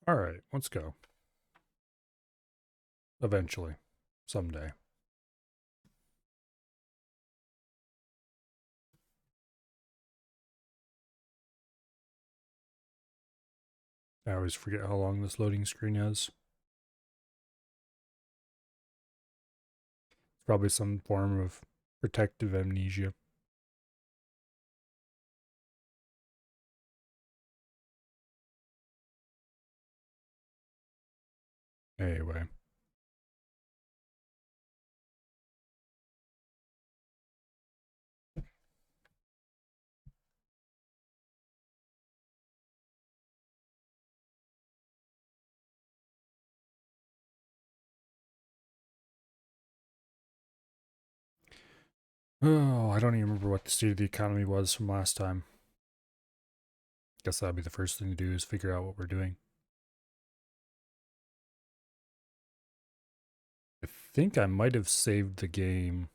All right, let's go. Eventually. Someday. I always forget how long this loading screen is. It's probably some form of protective amnesia. Anyway. Oh, I don't even remember what the state of the economy was from last time. Guess that'd be the first thing to do is figure out what we're doing. I think I might have saved the game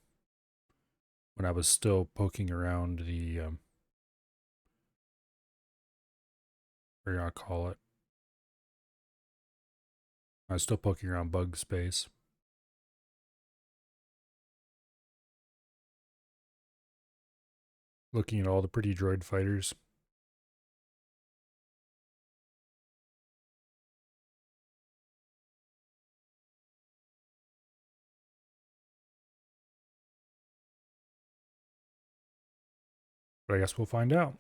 when I was still poking around the, what do you call it? I was still poking around bug space. Looking at all the pretty droid fighters. But I guess we'll find out.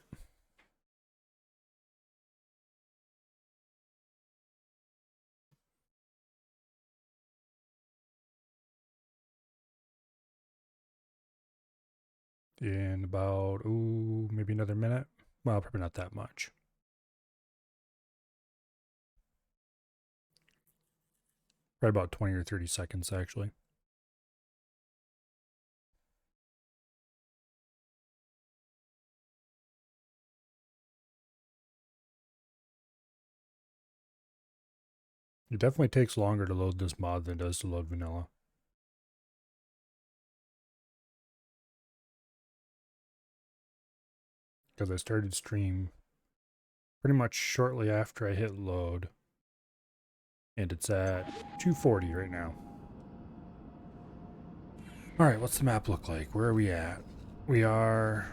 In about, maybe another minute. Well, probably not that much. Right about 20 or 30 seconds, actually. It definitely takes longer to load this mod than it does to load vanilla. Because I started stream pretty much shortly after I hit load. And it's at 240 right now. Alright, what's the map look like? Where are we at? We are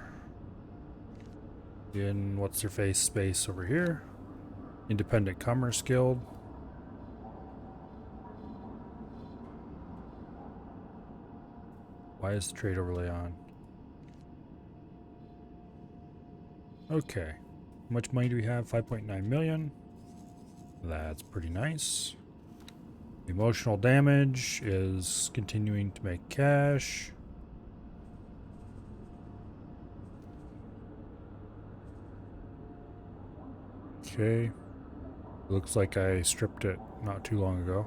in what's their face space over here. Independent Commerce Guild. Why is the trade overlay on? Okay. How much money do we have? 5.9 million. That's pretty nice. Emotional damage is continuing to make cash. Okay. Looks like I stripped it not too long ago.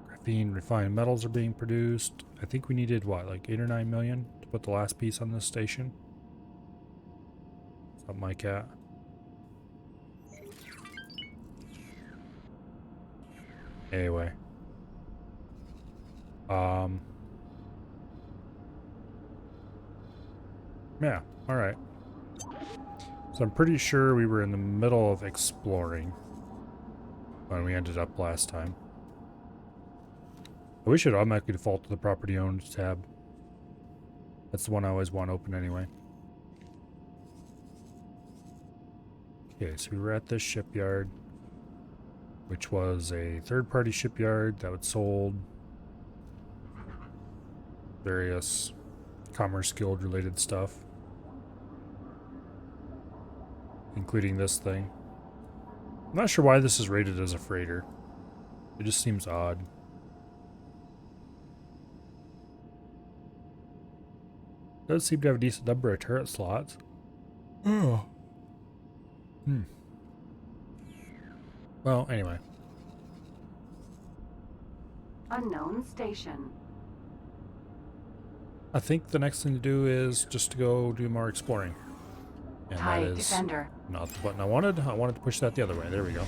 Graphene refined metals are being produced. I think we needed what, like 8 or 9 million to put the last piece on this station? Something like that. Anyway. Yeah, alright. So I'm pretty sure we were in the middle of exploring when we ended up last time. We should automatically default to the property owned tab. That's the one I always want open anyway. Okay, so we were at this shipyard, which was a third-party shipyard that would sold various Commerce Guild related stuff, including this thing. I'm not sure why this is rated as a freighter. It just seems odd. It does seem to have a decent number of turret slots. Oh. Well, anyway. Unknown station. I think the next thing to do is just to go do more exploring. And TIE that is Defender. not the button I wanted. I wanted to push that the other way. There we go.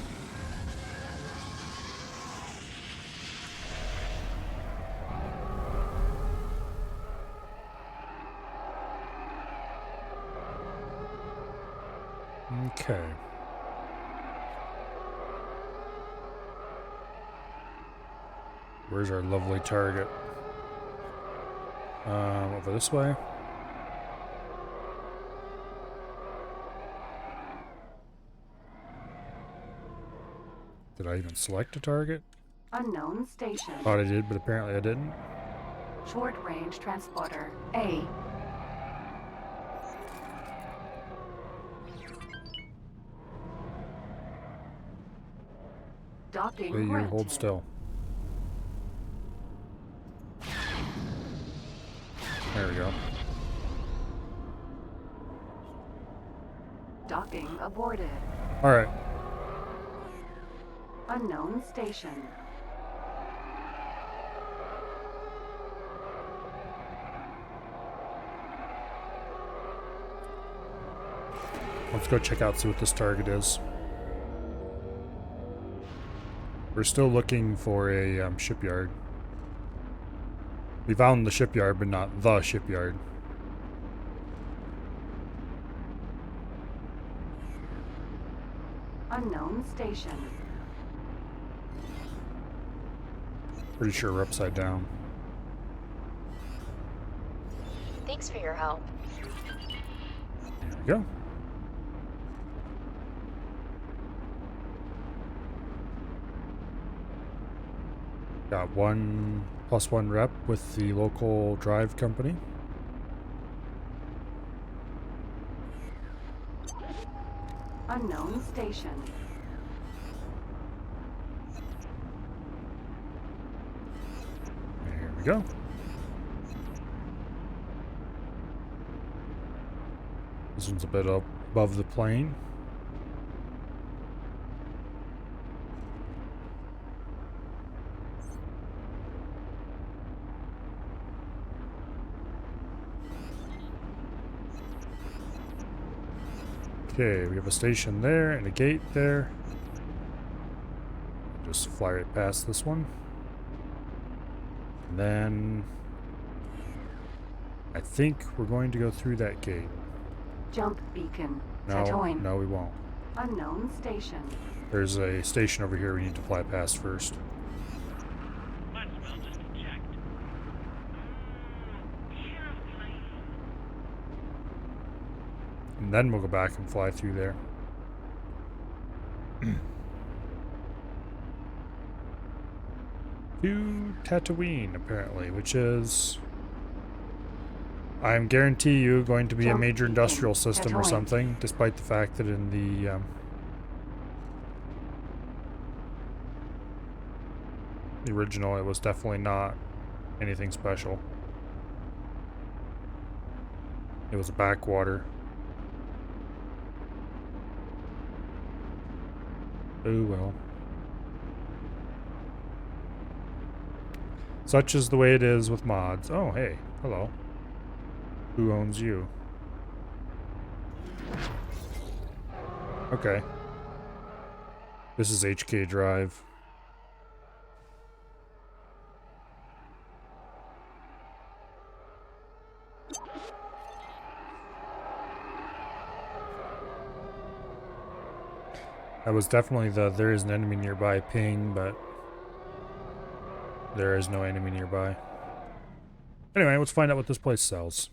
Okay. Where's our lovely target? Over this way. Did I even select a target? Unknown station. Thought I did, but apparently I didn't. Short range transporter A. Docking Hey, you granted. hold still. There we go. Docking aborted. Alright. Unknown station. Let's go check out, see what this target is. We're still looking for a shipyard. We found the shipyard, but not the shipyard. Unknown station. Pretty sure we're upside down. Thanks for your help. There we go. Got 1+1 rep with the local drive company. Unknown station. There we go. This one's a bit up above the plane. Okay, we have a station there and a gate there. Just fly right past this one. And then I think we're going to go through that gate. Jump beacon. No, Tatooine. no, we won't. Unknown station. There's a station over here we need to fly past first. And then we'll go back and fly through there. To Tatooine, apparently, which is, I guarantee you, going to be a Jump major beacon. industrial system or Tatooine. something, despite the fact that in the original it was definitely not anything special. It was a backwater. Oh well. Such is the way it is with mods. Oh, hey. Hello. Who owns you? Okay. This is HK Drive. That was definitely the there is an enemy nearby ping, but there is no enemy nearby. Anyway, let's find out what this place sells.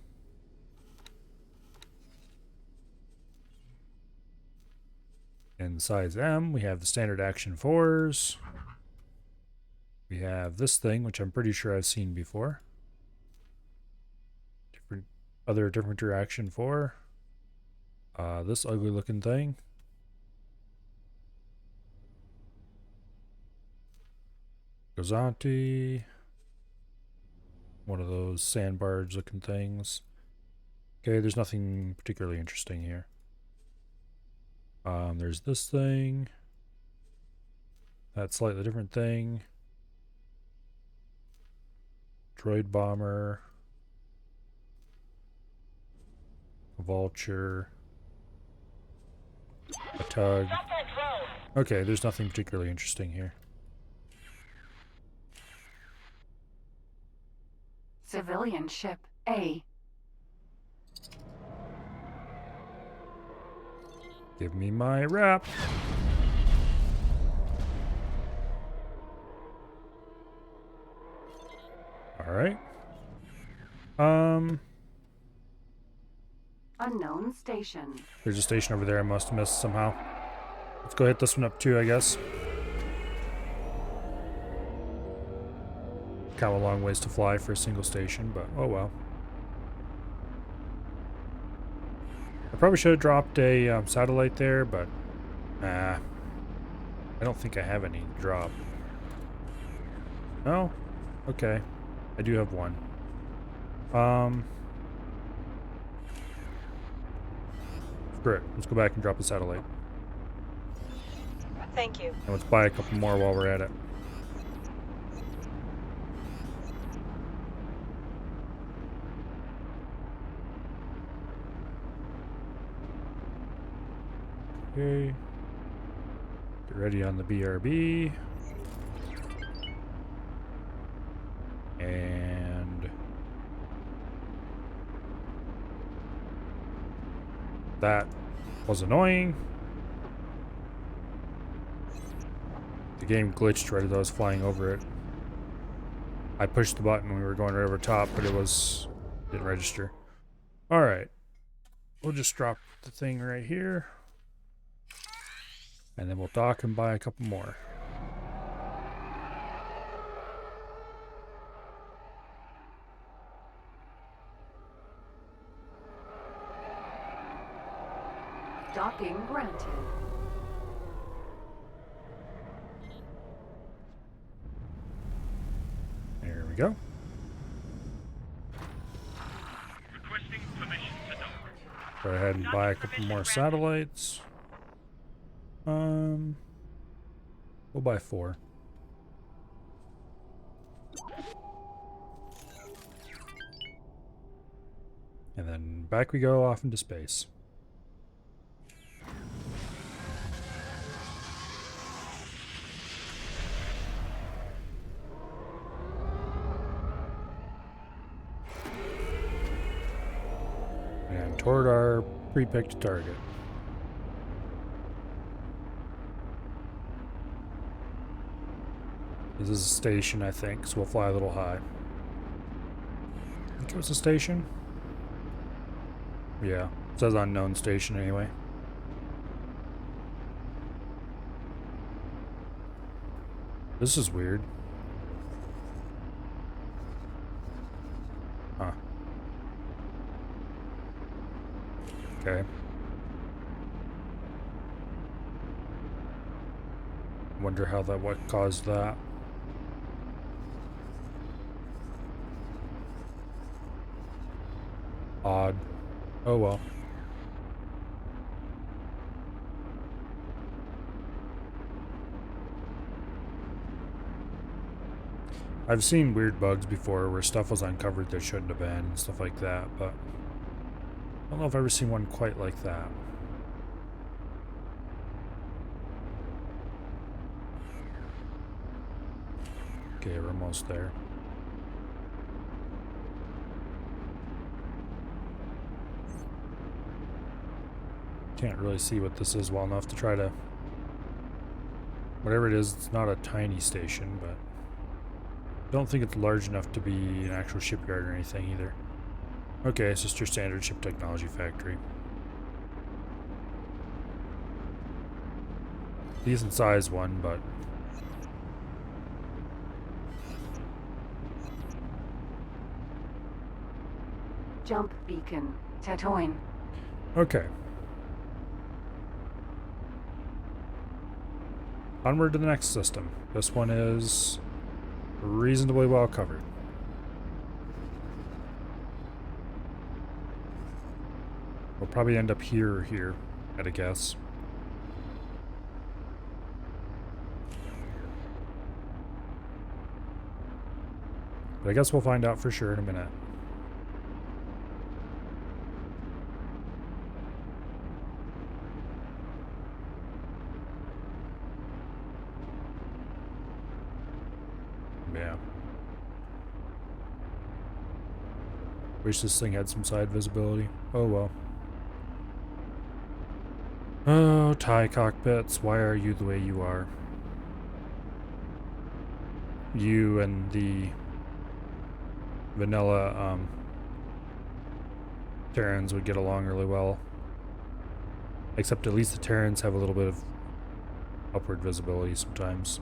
In size M, we have the standard action 4s. We have this thing, which I'm pretty sure I've seen before. Different action 4. This ugly looking thing. Gozanti. One of those sandbarge looking things. Okay, there's nothing particularly interesting here. There's this thing. That slightly different thing. Droid bomber. A vulture. A tug. Okay, there's nothing particularly interesting here. Civilian ship A. Give me my wrap. Alright. Unknown station. There's a station over there I must have missed somehow. Let's go hit this one up too, I guess. Kind of a long ways to fly for a single station, but oh well. I probably should have dropped a satellite there, but I don't think I have any to drop. No? Okay. I do have one. Screw it. Let's go back and drop the satellite. Thank you. And let's buy a couple more while we're at it. Okay. Get ready on the BRB. And that was annoying. The game glitched right as I was flying over it. I pushed the button when we were going right over top, but it didn't register. Alright. We'll just drop the thing right here. And then we'll dock and buy a couple more. Docking granted. There we go. Requesting permission to dock. Go ahead and buy a couple more satellites. We'll buy 4. And then back we go off into space. And toward our pre-picked target. This is a station, I think, so we'll fly a little high. I think it was a station. Yeah, it says unknown station anyway. This is weird. Huh. Okay. Wonder how what caused that. Odd. Oh well. I've seen weird bugs before where stuff was uncovered that shouldn't have been and stuff like that, but I don't know if I've ever seen one quite like that. Okay, we're almost there. Can't really see what this is well enough to try to... Whatever it is, it's not a tiny station, but... I don't think it's large enough to be an actual shipyard or anything either. Okay, it's just your standard ship technology factory. Decent sized one, but... Jump beacon. Tatooine. Okay. Onward to the next system. This one is reasonably well covered. We'll probably end up here or here, at a guess. But I guess we'll find out for sure in a minute. Yeah. Wish this thing had some side visibility. Oh well. Oh, TIE cockpits, why are you the way you are? You and the vanilla Terrans would get along really well. Except at least the Terrans have a little bit of upward visibility sometimes.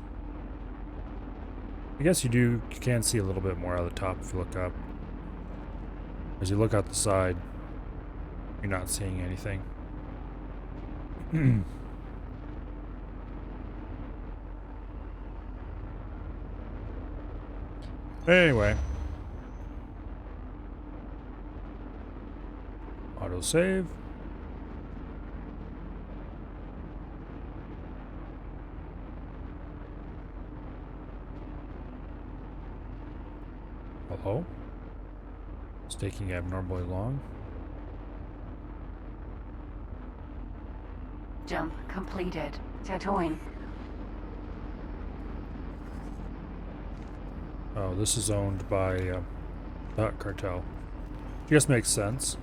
I guess you can see a little bit more out of the top if you look up. As you look out the side, you're not seeing anything. Anyway. Autosave. Hello? It's taking abnormally long. Jump completed. Tatooine. Oh, this is owned by the Hut Cartel. I guess makes sense.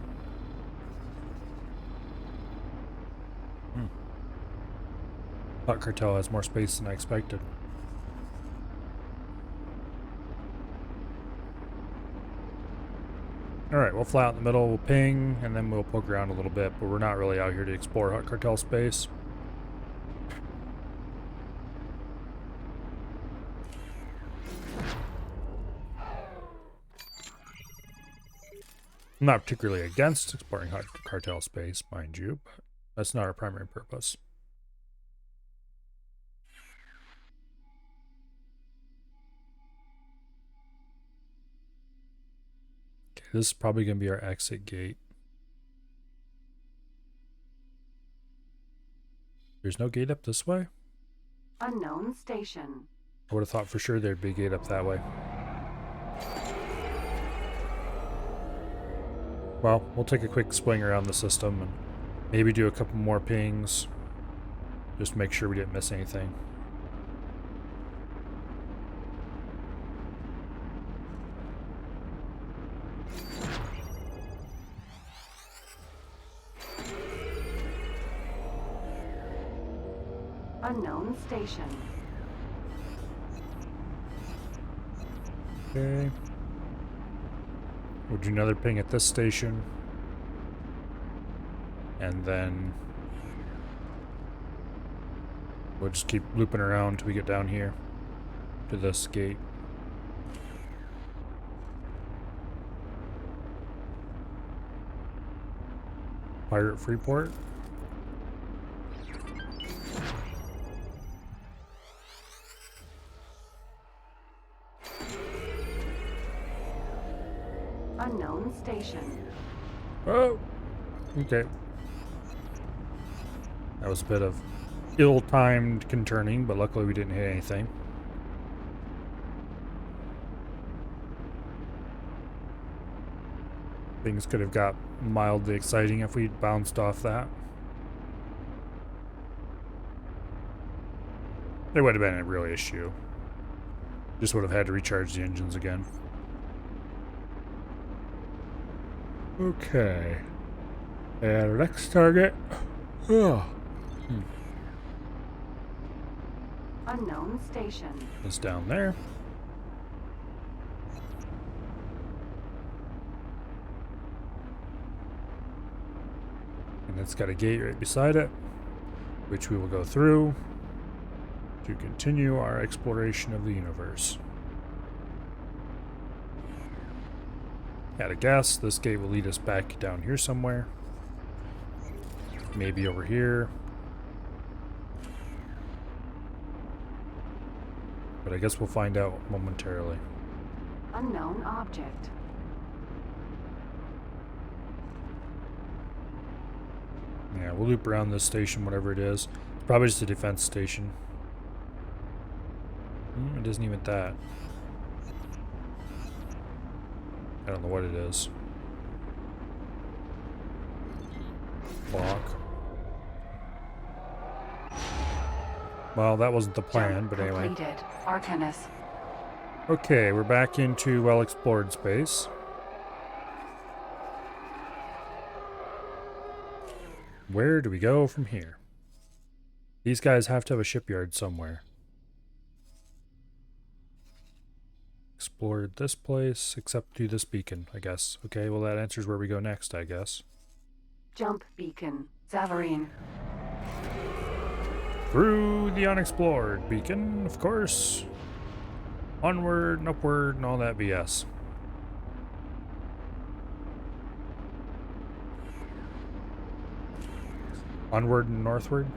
Hut Cartel has more space than I expected. Alright, we'll fly out in the middle, we'll ping, and then we'll poke around a little bit, but we're not really out here to explore Hut Cartel space. I'm not particularly against exploring Hut Cartel space, mind you, but that's not our primary purpose. Okay, this is probably going to be our exit gate. There's no gate up this way? Unknown station. I would have thought for sure there'd be a gate up that way. Well, we'll take a quick swing around the system and maybe do a couple more pings. Just to make sure we didn't miss anything. Unknown station. Okay. We'll do another ping at this station. And then we'll just keep looping around until we get down here to this gate. Pirate Freeport. Unknown station. Oh! Okay. That was a bit of ill-timed conturning, but luckily we didn't hit anything. Things could have got mildly exciting if we'd bounced off that. There would have been a real issue. Just would have had to recharge the engines again. Okay. And our next target. Oh. Unknown station. Is down there. And it's got a gate right beside it, which we will go through to continue our exploration of the universe. At a guess, this gate will lead us back down here somewhere. Maybe over here. But I guess we'll find out momentarily. Unknown object. Yeah, we'll loop around this station, whatever it is. It's probably just a defense station. It isn't even that. I don't know what it is. Block. Well, that wasn't the plan, but anyway. Completed. Arcanus. Okay, we're back into well-explored space. Where do we go from here? These guys have to have a shipyard somewhere. explored this place except to this beacon, I guess. Okay, well that answers where we go next, I guess. Jump beacon. Zavarine. Through the unexplored beacon, of course. Onward and upward and all that BS. Onward and northward.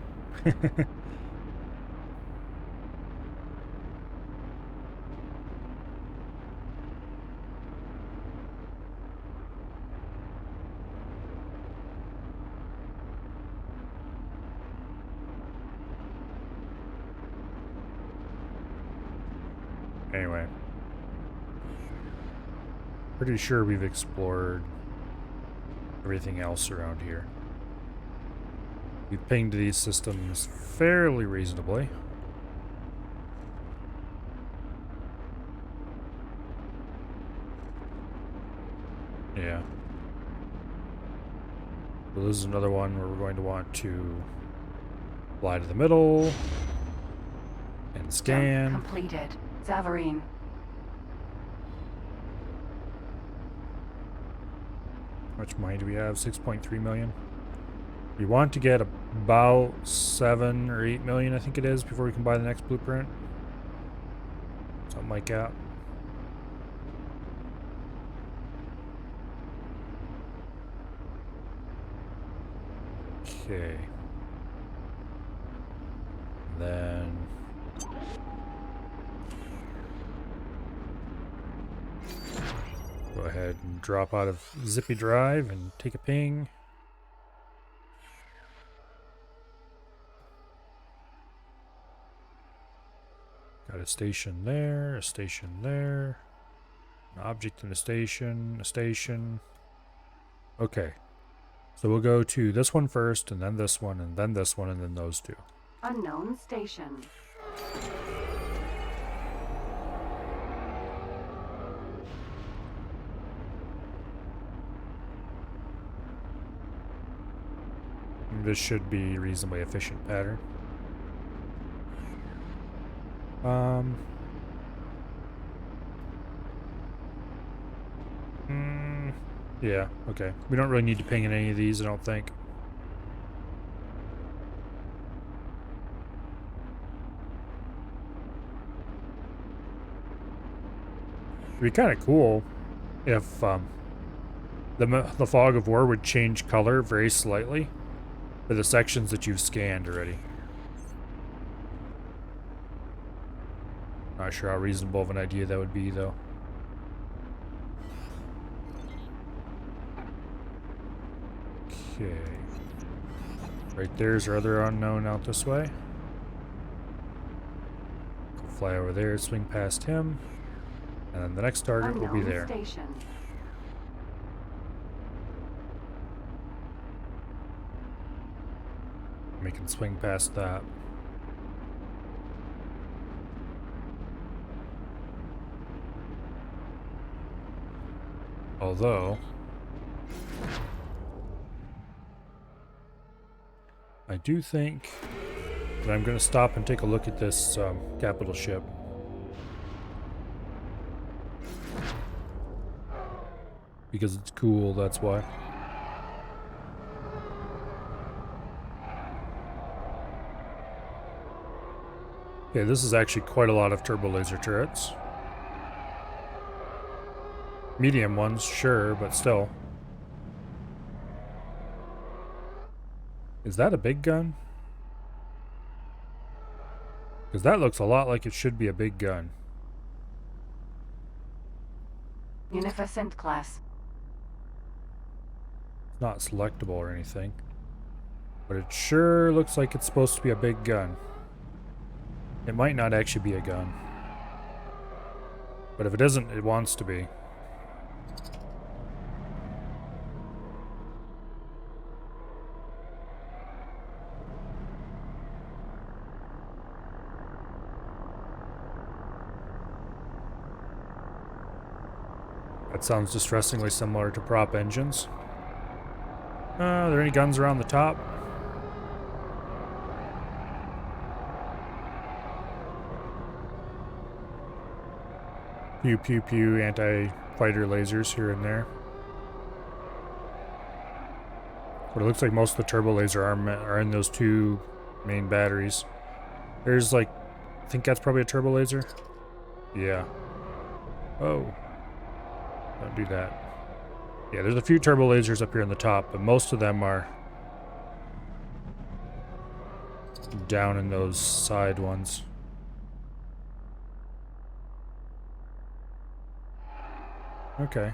Anyway. Pretty sure we've explored everything else around here. We've pinged these systems fairly reasonably. Yeah. So this is another one where we're going to want to fly to the middle and scan. Jump completed. Zavarine. How much money do we have? 6.3 million. We want to get about 7 or 8 million, I think it is, before we can buy the next blueprint. Something like that. Okay. Then go ahead and drop out of Zippy Drive and take a ping. Got a station there, a station there, an object in a station, Okay. So we'll go to this one first, and then this one, and then this one, and then those two. Unknown station. This should be a reasonably efficient pattern. Yeah, okay. We don't really need to ping in any of these, I don't think. It'd be kind of cool if the fog of war would change color very slightly for the sections that you've scanned already. Not sure how reasonable of an idea that would be, though. Okay. Right there's our other unknown out this way. Go fly over there, swing past him. And then the next target will be there. Station. We can swing past that. Although I do think that I'm going to stop and take a look at this capital ship. Because it's cool, that's why. Okay, this is actually quite a lot of turbo laser turrets. Medium ones, sure, but still. Is that a big gun? Because that looks a lot like it should be a big gun. Munificent class. It's not selectable or anything. But it sure looks like it's supposed to be a big gun. It might not actually be a gun. But if it isn't, it wants to be. That sounds distressingly similar to prop engines. Are there any guns around the top? Pew pew pew anti-fighter lasers here and there. But it looks like most of the turbo laser armament are in those two main batteries. There's like, I think that's probably a turbo laser. Yeah. Oh. Don't do that. Yeah, there's a few turbo lasers up here on the top, but most of them are down in those side ones. Okay.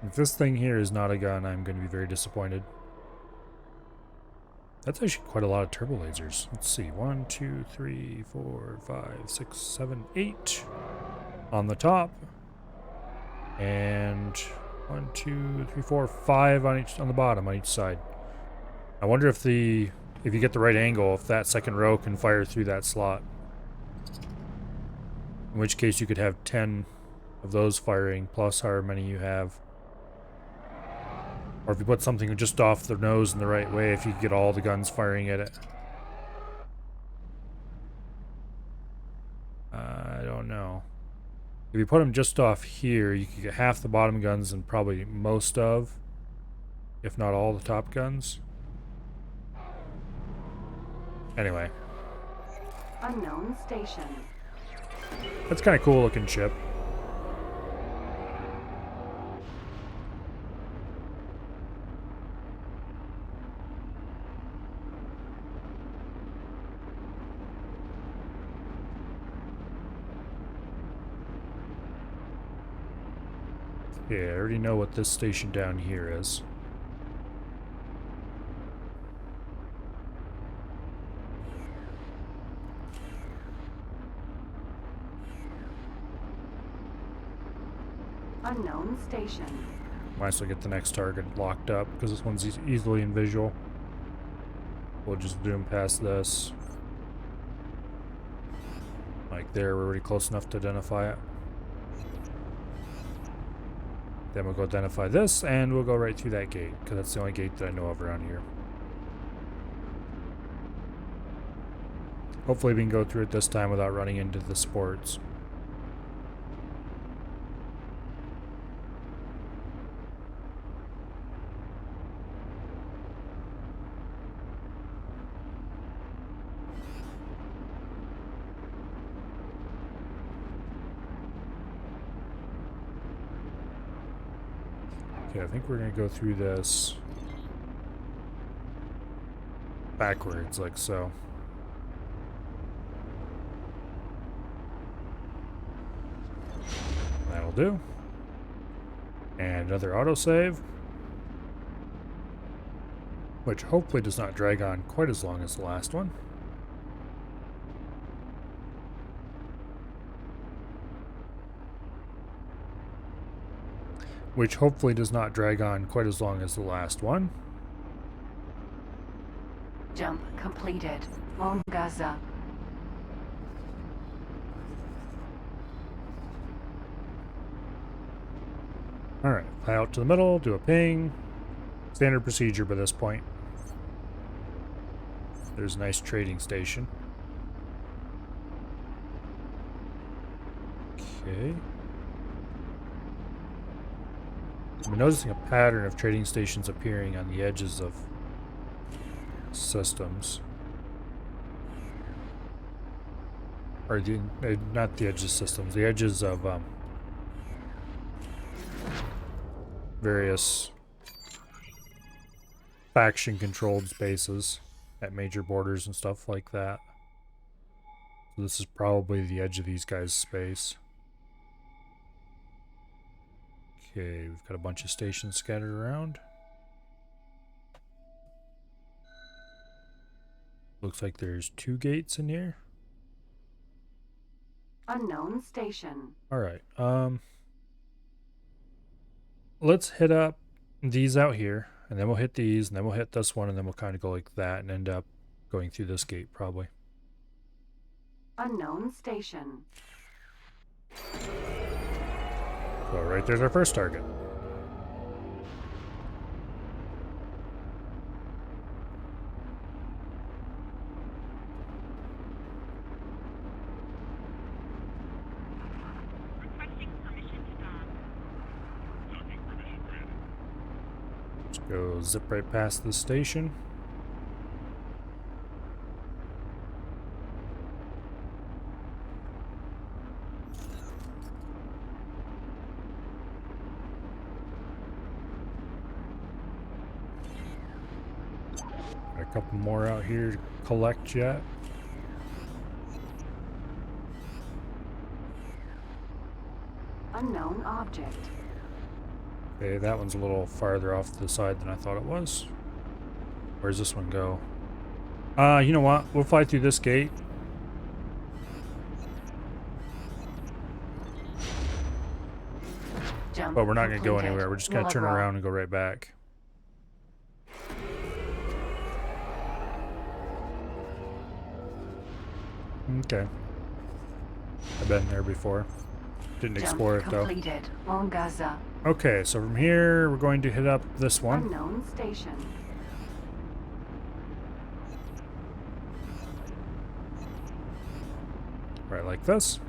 If this thing here is not a gun, I'm going to be very disappointed. That's actually quite a lot of turbo lasers. Let's see. 1, 2, 3, 4, 5, 6, 7, 8 on the top. And 1, 2, 3, 4, 5 on the bottom on each side. I wonder if you get the right angle, if that second row can fire through that slot. In which case you could have 10 of those firing plus however many you have. Or if you put something just off the nose in the right way, if you could get all the guns firing at it. I don't know. If you put them just off here, you could get half the bottom guns and probably most of, if not all, the top guns. Anyway. Unknown station. That's kind of cool looking ship. Yeah, I already know what this station down here is. Unknown station. Might as well get the next target locked up because this one's easily in visual. We'll just zoom past this. Like there, we're already close enough to identify it. Then we'll go identify this, and we'll go right through that gate, because that's the only gate that I know of around here. Hopefully we can go through it this time without running into the sports. Okay, I think we're going to go through this backwards, like so. That'll do. And another autosave, which hopefully does not drag on quite as long as the last one. Which hopefully does not drag on quite as long as the last one. Jump completed. Mongaza. Alright, fly out to the middle, do a ping. Standard procedure by this point. There's a nice trading station. Okay. I've been noticing a pattern of trading stations appearing on the edges of systems. Or not the edges of systems, the edges of various faction-controlled spaces at major borders and stuff like that. So this is probably the edge of these guys' space. Okay, we've got a bunch of stations scattered around. Looks like there's 2 gates in here. Unknown station. Alright, let's hit up these out here, and then we'll hit these, and then we'll hit this one, and then we'll kind of go like that and end up going through this gate, probably. Unknown station. So right there's our first target. Go zip right past the station. Got a couple more out here to collect yet. Unknown object. Okay, that one's a little farther off to the side than I thought it was. Where's this one go? You know what? We'll fly through this gate. Jump But we're not going to go completed. anywhere. We're just going to turn Level. around and go right back. Okay. I've been there before. Didn't Jump explore it though. completed. Mongaza. Okay, so from here we're going to hit up this one. Unknown station. Right like this.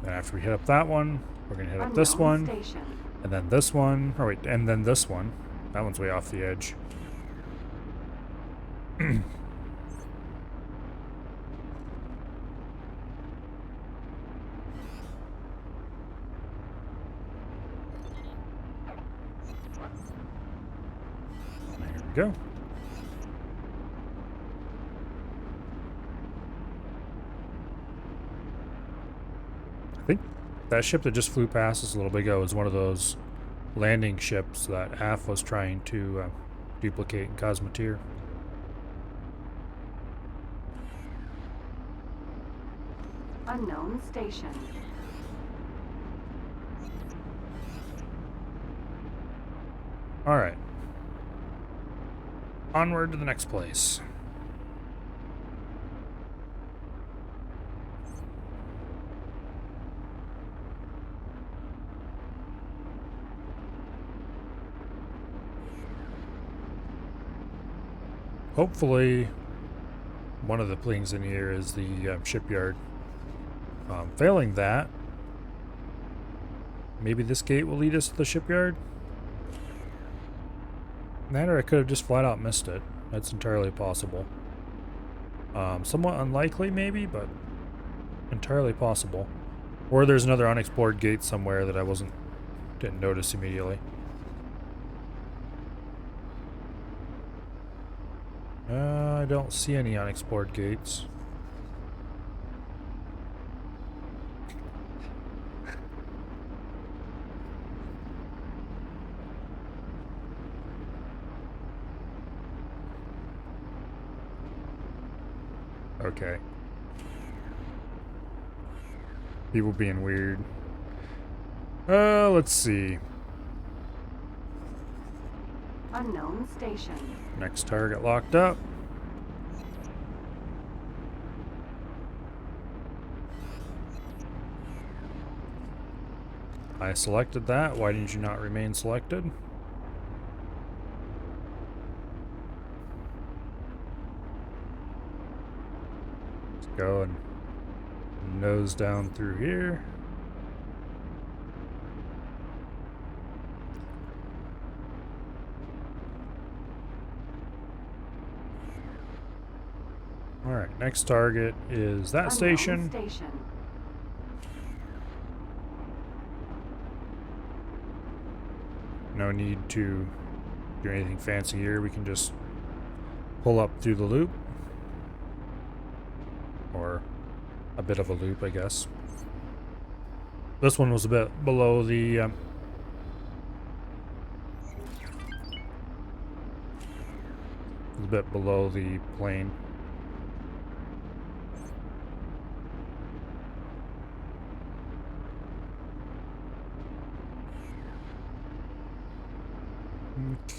Then after we hit up that one, we're going to hit up this Unknown one. Station. And then this one. Oh wait, and then this one. That one's way off the edge. There we go. I think that ship that just flew past us a little bit ago is one of those landing ships that AF was trying to duplicate in Cosmoteer. Unknown station. Alright. Onward to the next place. Hopefully, one of the things in here is the shipyard. Failing that, maybe this gate will lead us to the shipyard? That, or I could have just flat out missed it. That's entirely possible. Somewhat unlikely, maybe, but entirely possible. Or there's another unexplored gate somewhere that I didn't notice immediately. I don't see any unexplored gates. Okay. People being weird. Let's see. Unknown station. Next target locked up. I selected that. Why didn't you not remain selected? Let's go and nose down through here. Alright, next target is that Unknown station. Station. No need to do anything fancy here. We can just pull up through the loop. Or a bit of a loop, I guess. This one was a bit below the... a bit below the plane.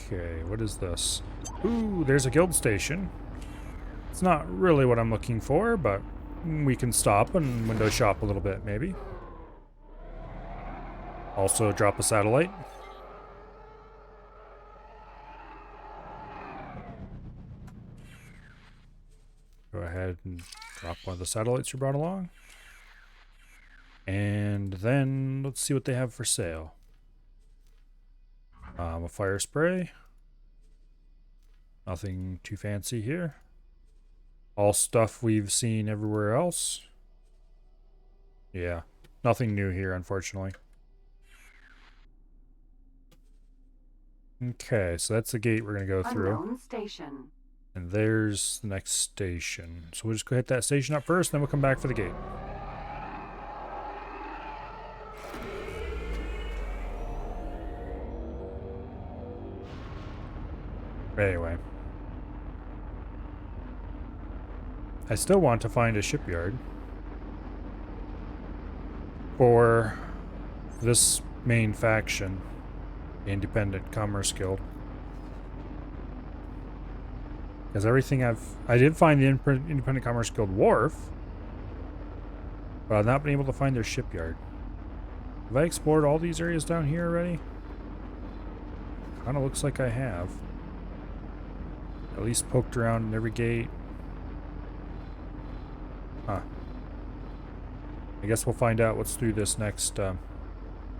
Okay, what is this? Ooh, there's a guild station. It's not really what I'm looking for, but we can stop and window shop a little bit, maybe. Also drop a satellite. Go ahead and drop one of the satellites you brought along. And then let's see what they have for sale. A fire spray. Nothing too fancy here. All stuff we've seen everywhere else. Yeah, nothing new here, unfortunately. Okay, so that's the gate we're going to go through. Unknown station. And there's the next station. So we'll just go hit that station up first, then we'll come back for the gate. Anyway. I still want to find a shipyard for this main faction, the Independent Commerce Guild. Because everything I did find the Independent Commerce Guild wharf, but I've not been able to find their shipyard. Have I explored all these areas down here already? Kinda looks like I have. At least poked around in every gate. Huh. I guess we'll find out what's through this next,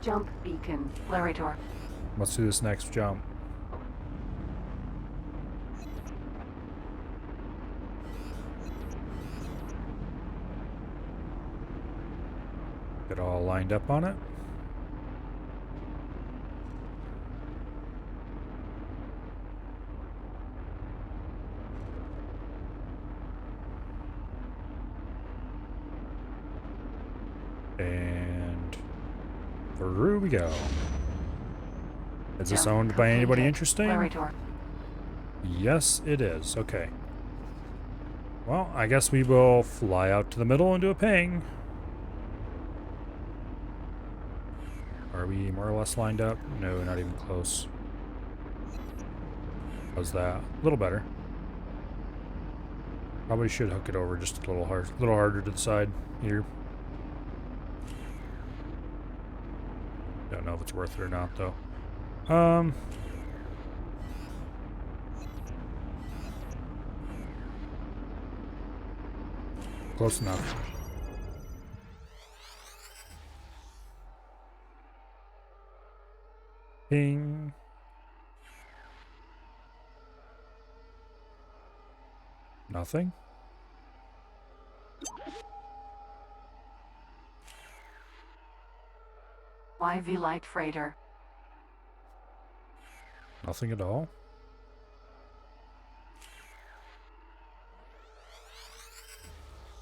Jump beacon. Larator. what's through this next jump. Get all lined up on it. And through we go. Is this Jump owned by anybody completed. interesting? Larator. Yes, it is. Okay. Well, I guess we will fly out to the middle and do a ping. Are we more or less lined up? No, not even close. How's that? A little better. Probably should hook it over just a little harder to the side here. Don't know if it's worth it or not, though. Close enough. Ping. Nothing. YV light freighter. Nothing at all.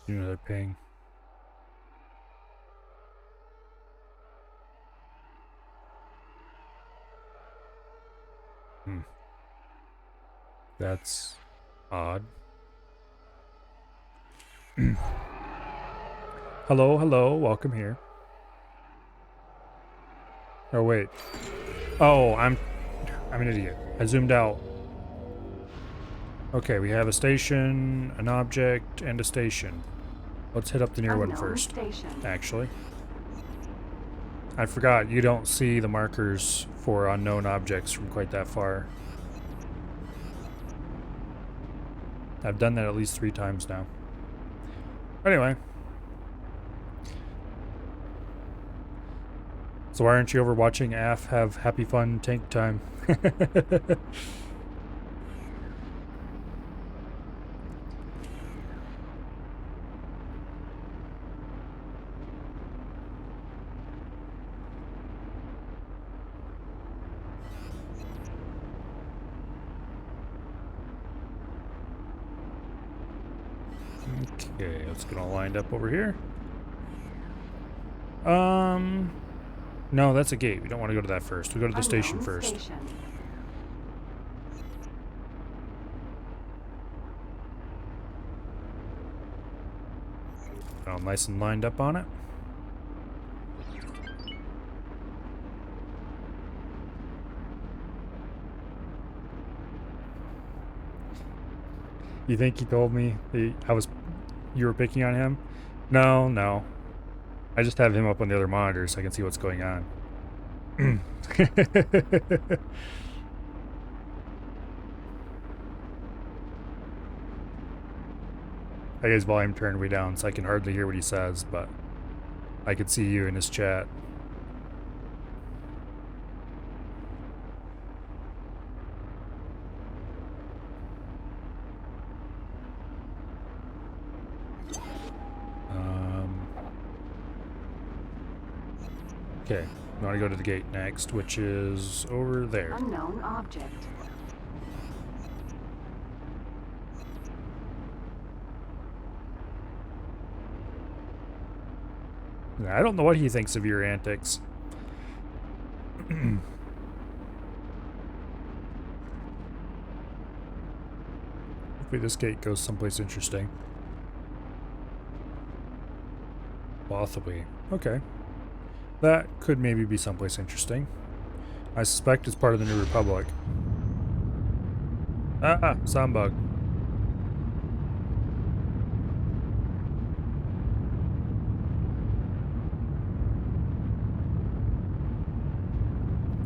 Another ping. That's odd. Hello, hello, welcome here. Oh wait. Oh, I'm an idiot. I zoomed out. Okay, we have a station, an object, and a station. Let's hit up the near one Unknown first. station. Actually, I forgot you don't see the markers for unknown objects from quite that far. I've done that at least 3 times now. Anyway. So why aren't you over watching AF have happy fun tank time? Okay, let's get all lined up over here. No, that's a gate. We don't want to go to that first. We go to the station Unknown first. station. All nice and lined up on it. You think he told me you were picking on him? No, no. I just have him up on the other monitor so I can see what's going on. I got his volume turned way down so I can hardly hear what he says, but I could see you in his chat. Okay, we want to go to the gate next, which is over there. Unknown object. I don't know what he thinks of your antics. Hopefully this gate goes someplace interesting. Possibly. Okay. That could maybe be someplace interesting. I suspect it's part of the New Republic. Ah, sound bug.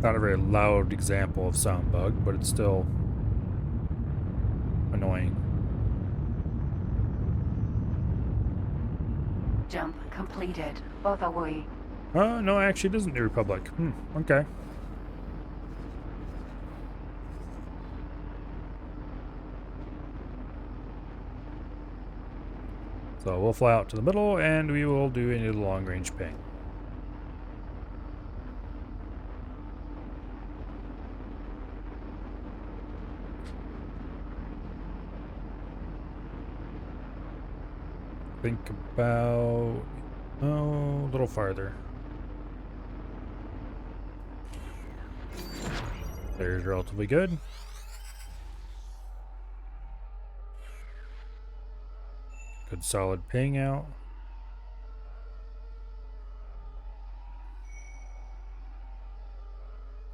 Not a very loud example of sound bug, but it's still annoying. Jump completed. Both away. No, actually it isn't New Republic. Okay. So we'll fly out to the middle and we will do a long range ping. Think about, a little farther. There's relatively good. Good solid ping out.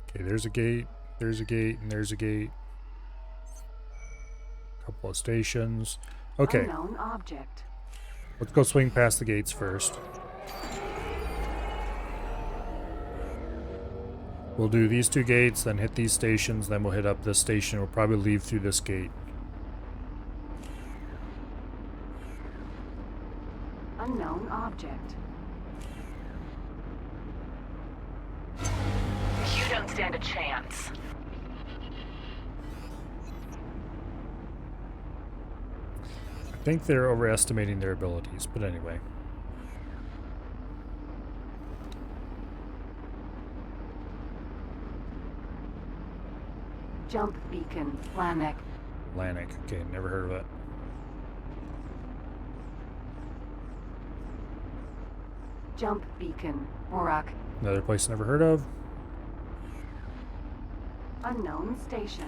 Okay, there's a gate, and there's a gate. Couple of stations. Okay, Unknown object. let's go swing past the gates first. We'll do these two gates, then hit these stations, then we'll hit up this station. We'll probably leave through this gate. Unknown object. You don't stand a chance. I think they're overestimating their abilities, but anyway. Jump beacon. Lanik. Lanik. Okay, never heard of it. Jump beacon. Murak. Another place never heard of. Unknown station.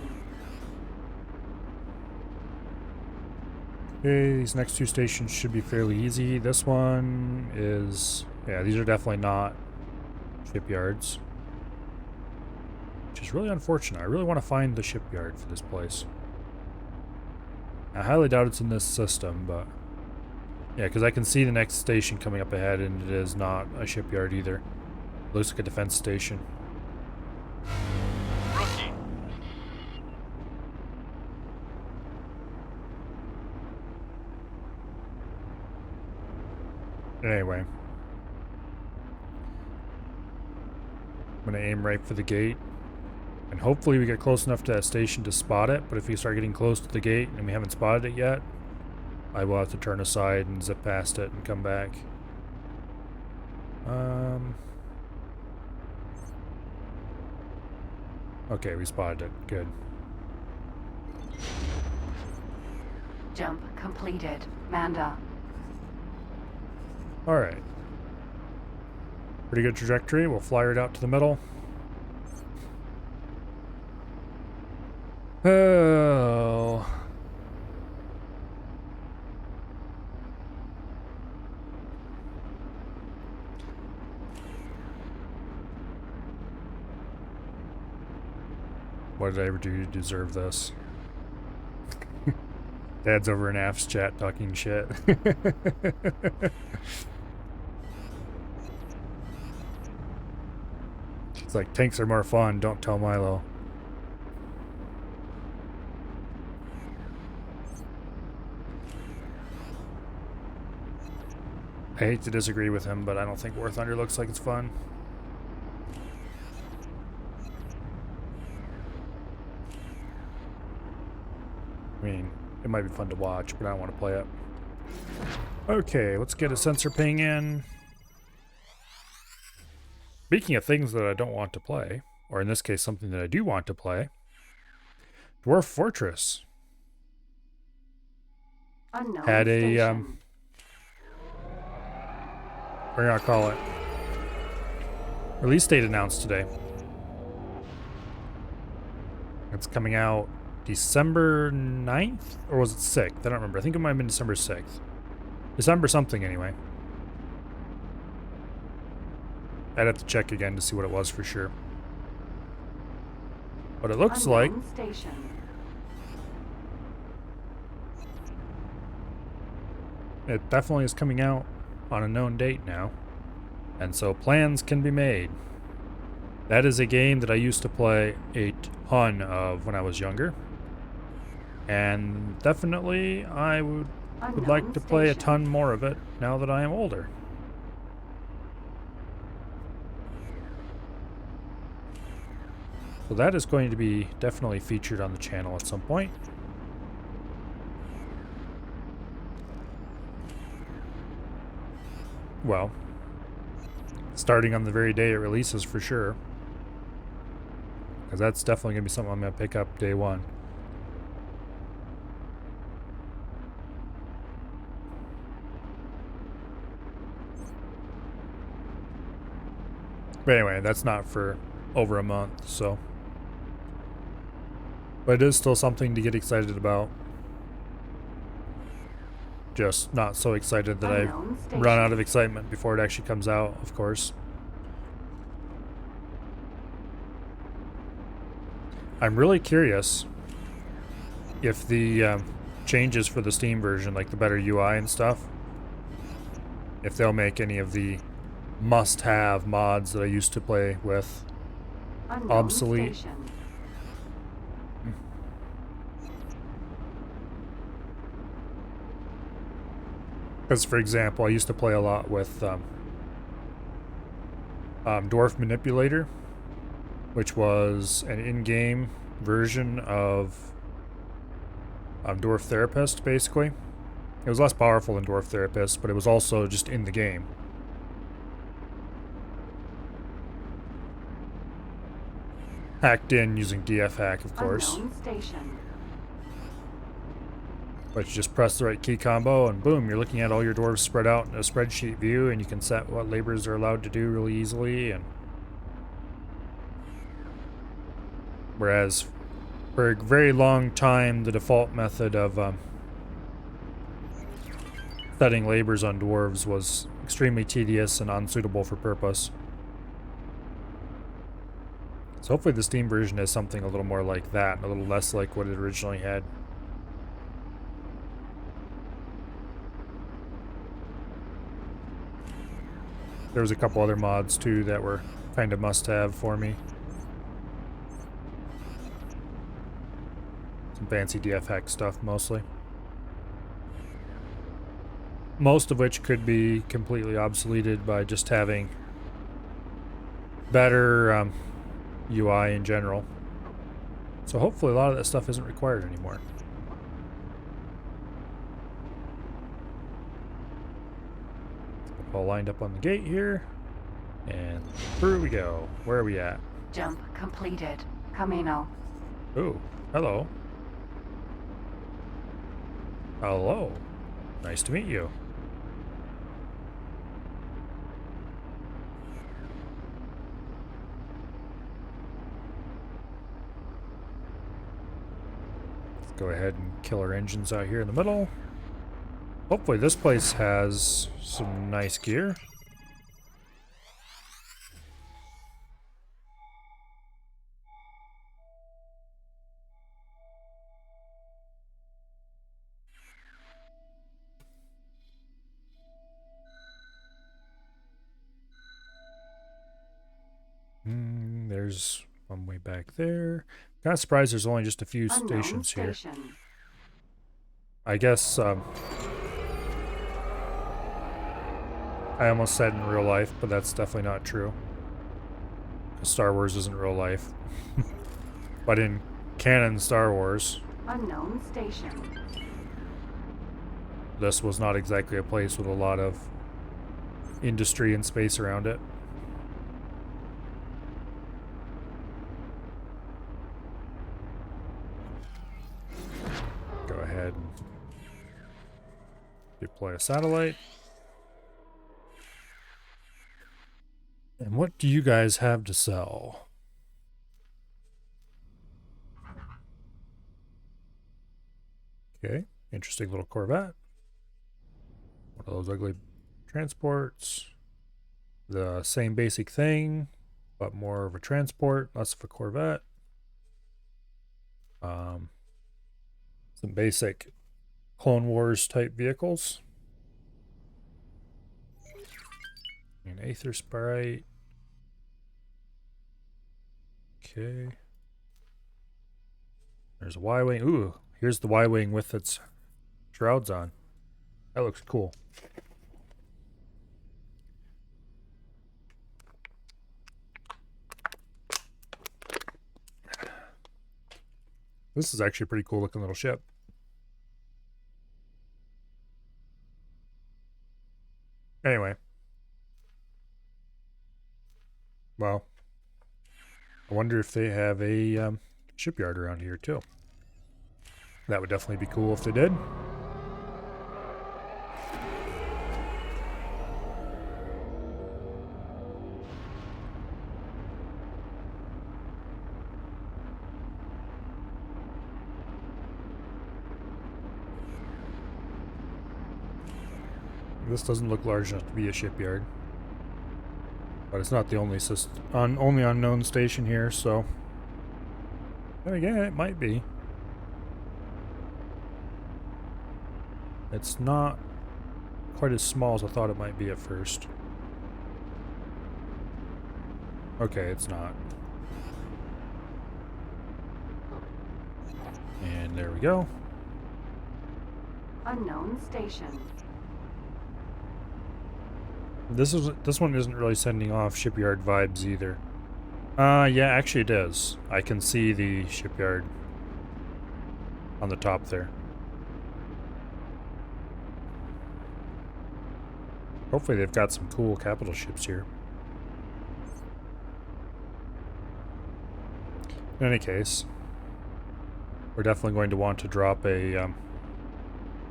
Okay, these next two stations should be fairly easy. This one is... yeah, these are definitely not shipyards. Which is really unfortunate. I really want to find the shipyard for this place. I highly doubt it's in this system, but... yeah, because I can see the next station coming up ahead, and it is not a shipyard either. It looks like a defense station. Rookie. Anyway. I'm going to aim right for the gate. And hopefully we get close enough to that station to spot it, but if we start getting close to the gate and we haven't spotted it yet, I will have to turn aside and zip past it and come back. Okay, we spotted it. Good. Jump completed. Manda. Alright. Pretty good trajectory. We'll fly right out to the middle. Oh. What did I ever do to deserve this? Dad's over in Af's chat talking shit. It's like, tanks are more fun, don't tell Milo. I hate to disagree with him, but I don't think War Thunder looks like it's fun. I mean, it might be fun to watch, but I don't want to play it. Okay, let's get a sensor ping in. Speaking of things that I don't want to play, or in this case, something that I do want to play, Dwarf Fortress Unknown had a, station. what do I call it? Release date announced today. It's coming out December 9th? Or was it 6th? I don't remember. I think it might have been December 6th. December something, anyway. I'd have to check again to see what it was for sure. But it looks like Unknown station. it definitely is coming out on a known date now. And so plans can be made. That is a game that I used to play a ton of when I was younger. And definitely I would like to play a ton more of it now that I am older. So that is going to be definitely featured on the channel at some point. Well, starting on the very day it releases for sure. Because that's definitely going to be something I'm going to pick up day one. But anyway, that's not for over a month, so. But it is still something to get excited about. Just not so excited that I Unknown station. run out of excitement before it actually comes out, of course. I'm really curious if the changes for the Steam version, like the better UI and stuff, if they'll make any of the must-have mods that I used to play with Unknown obsolete. station. Because, for example, I used to play a lot with Dwarf Manipulator, which was an in-game version of Dwarf Therapist, basically. It was less powerful than Dwarf Therapist, but it was also just in the game. Hacked in using DF hack, of course. Unknown station. But you just press the right key combo and boom, you're looking at all your dwarves spread out in a spreadsheet view, and you can set what labors are allowed to do really easily. And whereas for a very long time the default method of setting labors on dwarves was extremely tedious and unsuitable for purpose. So hopefully the Steam version is something a little more like that, a little less like what it originally had. There was a couple other mods too that were kind of must-have for me. Some fancy DF hack stuff mostly. Most of which could be completely obsoleted by just having better UI in general. So hopefully a lot of that stuff isn't required anymore. All lined up on the gate here. And through we go. Where are we at? Jump completed. Camino. Ooh, hello. Hello. Nice to meet you. Let's go ahead and kill our engines out here in the middle. Hopefully this place has some nice gear. There's one way back there. Kind of surprised there's only just a few Unknown stations here. station. I guess I almost said in real life, but that's definitely not true. 'Cause Star Wars isn't real life. But in canon Star Wars, Unknown station. this was not exactly a place with a lot of industry and space around it. Go ahead and deploy a satellite. And what do you guys have to sell? Okay, interesting little Corvette. One of those ugly transports. The same basic thing, but more of a transport, less of a Corvette. Some basic Clone Wars type vehicles. An Aether Sprite. Okay. There's a Y-Wing. Ooh, here's the Y-Wing with its shrouds on. That looks cool. This is actually a pretty cool looking little ship. Anyway. Well, I wonder if they have a shipyard around here too. That would definitely be cool if they did. This doesn't look large enough to be a shipyard. But it's not the only only unknown station here, so then again, it might be. It's not quite as small as I thought it might be at first. Okay, it's not. And there we go. Unknown station. This one isn't really sending off shipyard vibes either. Yeah, actually it is. I can see the shipyard on the top there. Hopefully they've got some cool capital ships here. In any case, we're definitely going to want to drop a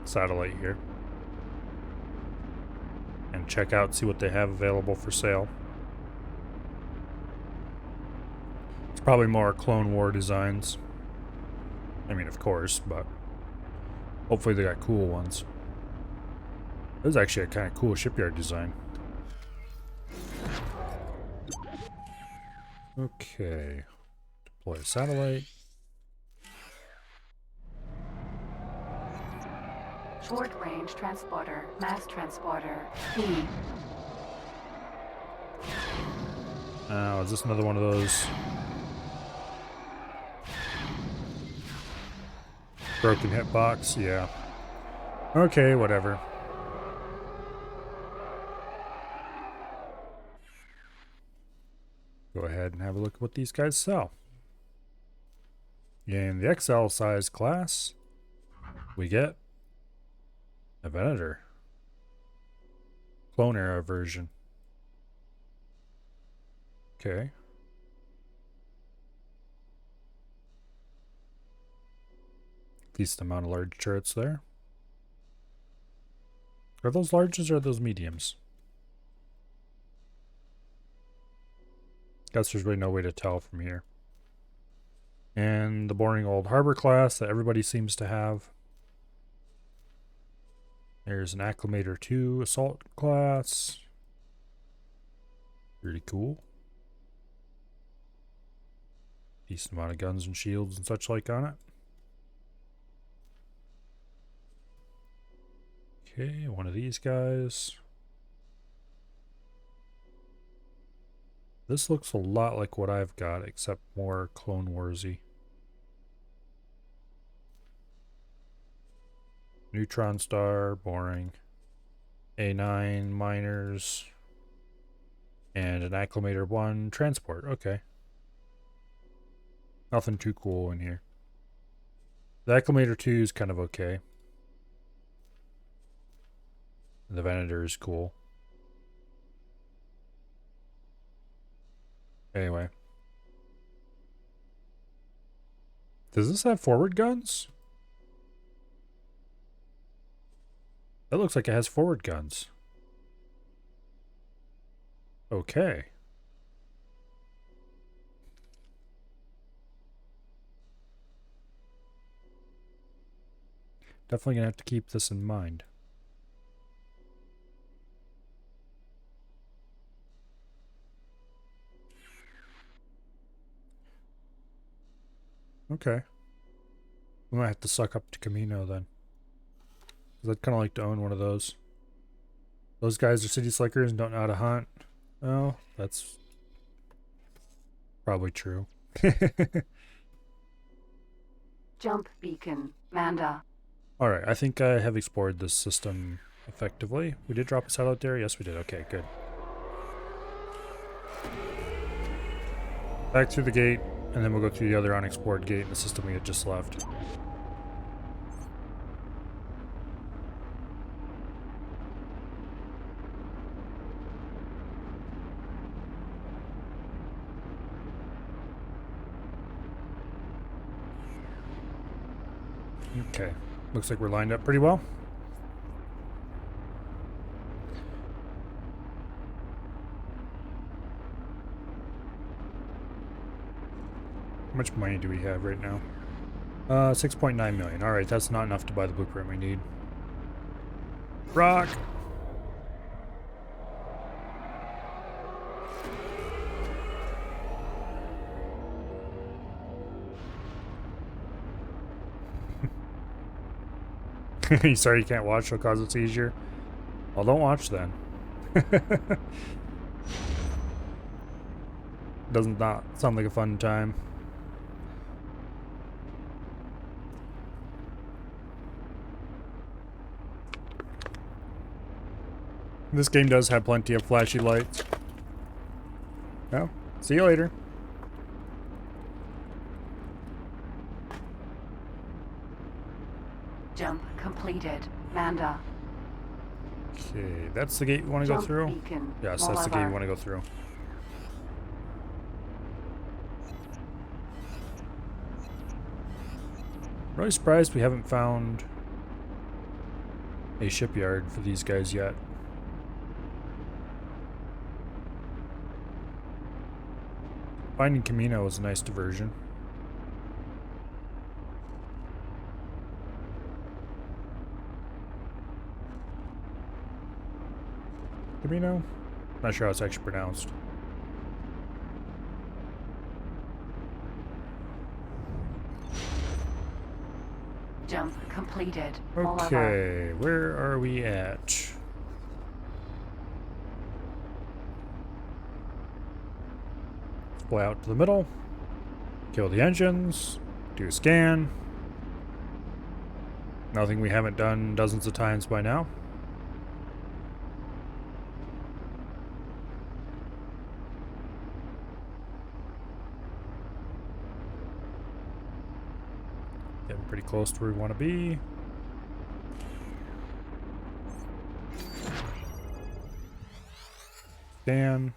satellite here. And check out, see what they have available for sale. It's probably more Clone War designs. I mean, of course, but hopefully they got cool ones. This is actually a kind of cool shipyard design. Okay. Deploy a satellite. Short range transporter. Mass transporter. P. Oh, is this another one of those broken hitbox? Yeah. Okay, whatever. Go ahead and have a look at what these guys sell. In the XL size class, we get a Venator. Clone era version. Okay. Decent amount of large turrets there. Are those larges or are those mediums? Guess there's really no way to tell from here. And the boring old harbor class that everybody seems to have. There's an Acclimator 2 assault class. Pretty cool. Decent amount of guns and shields and such like on it. Okay, one of these guys. This looks a lot like what I've got, except more Clone Warsy. Neutron Star, boring. A9 miners. And an acclimator 1 transport. Okay. Nothing too cool in here. The acclimator 2 is kind of okay. The Venator is cool. Anyway. Does this have forward guns? That looks like it has forward guns. Okay. Definitely gonna have to keep this in mind. Okay. We might have to suck up to Camino then. Because I'd kind of like to own one of those. Those guys are city slickers and don't know how to hunt. Oh, that's probably true. Jump beacon, Manda. Alright, I think I have explored this system effectively. We did drop a satellite there? Yes, we did. Okay, good. Back through the gate, and then we'll go through the other unexplored gate in the system we had just left. Okay, looks like we're lined up pretty well. How much money do we have right now? 6.9 million. Alright, that's not enough to buy the blueprint we need. Rock! You sorry you can't watch, it'll cause it easier? Well, don't watch then. Doesn't not sound like a fun time. This game does have plenty of flashy lights. Well, see you later. Jump completed, Manda. Okay, that's the gate we want to go Jump through? beacon, Yes, that's the gate we Bolivar. want to go through. I'm really surprised we haven't found a shipyard for these guys yet. Finding Camino was a nice diversion. Camino? Not sure how it's actually pronounced. Jump completed, Bolivar. Okay, where are we at? Fly out to the middle. Kill the engines. Do a scan. Nothing we haven't done dozens of times by now. Getting pretty close to where we want to be. Scan.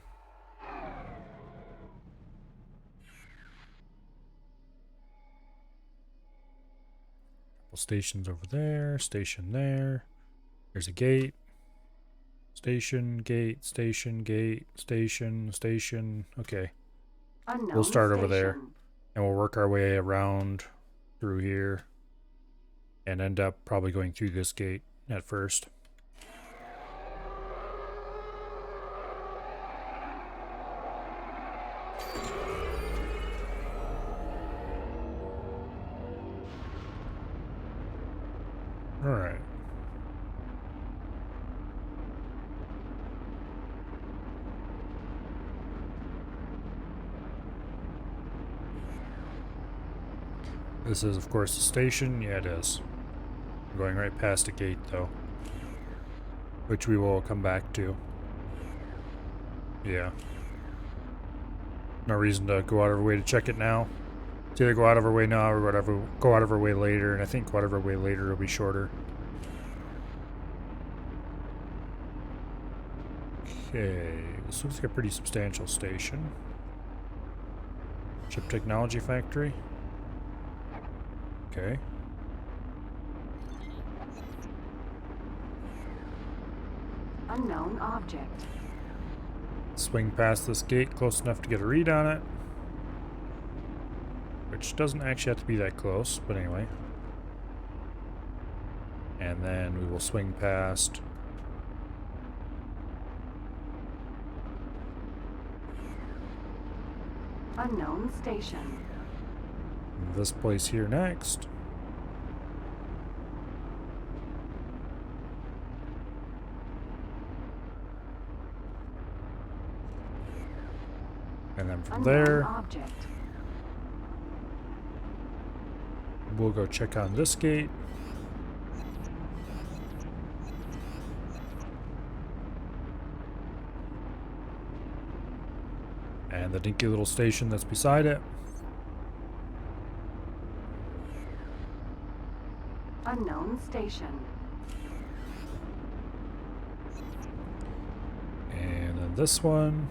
Couple stations over there. Station there. There's a gate. Station, gate, station, gate, station, station. Okay. Unknown We'll start over there. station. And we'll work our way around through here. And end up probably going through this gate at first. Alright. This is, of course, the station. Yeah, it is. I'm going right past the gate, though. which we will come back to. Yeah. No reason to go out of our way to check it now. It's either go out of our way now or whatever, go out of our way later, and I think go out of our way later will be shorter. Okay, this looks like a pretty substantial station. Chip Technology Factory. Okay. Unknown object. Swing past this gate close enough to get a read on it. Which doesn't actually have to be that close, but anyway. And then we will swing past Unknown station. this place here next. And then from Unknown there, object. we'll go check on this gate. And the dinky little station that's beside it. Unknown station. And then this one.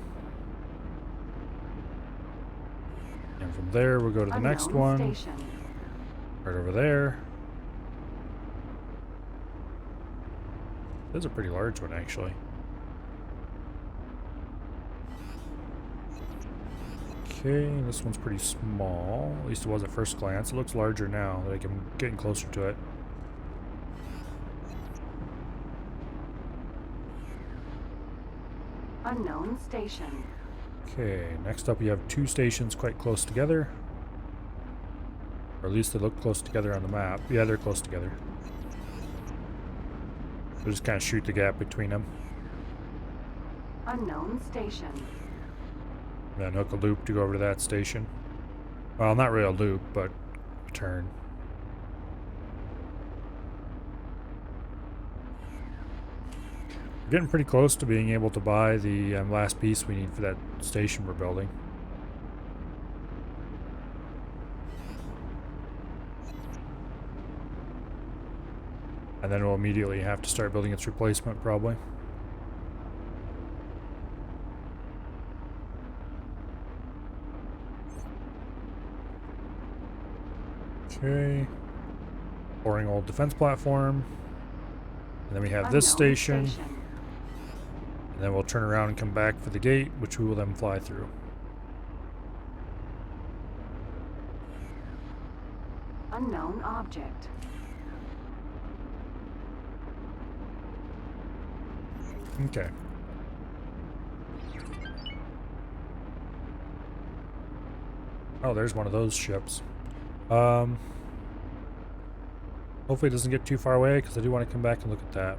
And from there, we'll go to the next Unknown one. station. Right over there. This is a pretty large one, actually. Okay, this one's pretty small. At least it was at first glance. It looks larger now that I'm getting closer to it. Unknown station. Okay, next up we have two stations quite close together. Or at least they look close together on the map. Yeah, they're close together. We'll just kind of shoot the gap between them. Unknown station. And then hook a loop to go over to that station. Well, not really a loop, but a turn. We're getting pretty close to being able to buy the last piece we need for that station we're building. And then we'll immediately have to start building its replacement, probably. Okay. Boring old defense platform. And then we have this Unknown station. And then we'll turn around and come back for the gate, which we will then fly through. Unknown object. Okay. Oh, there's one of those ships. Hopefully it doesn't get too far away, because I do want to come back and look at that.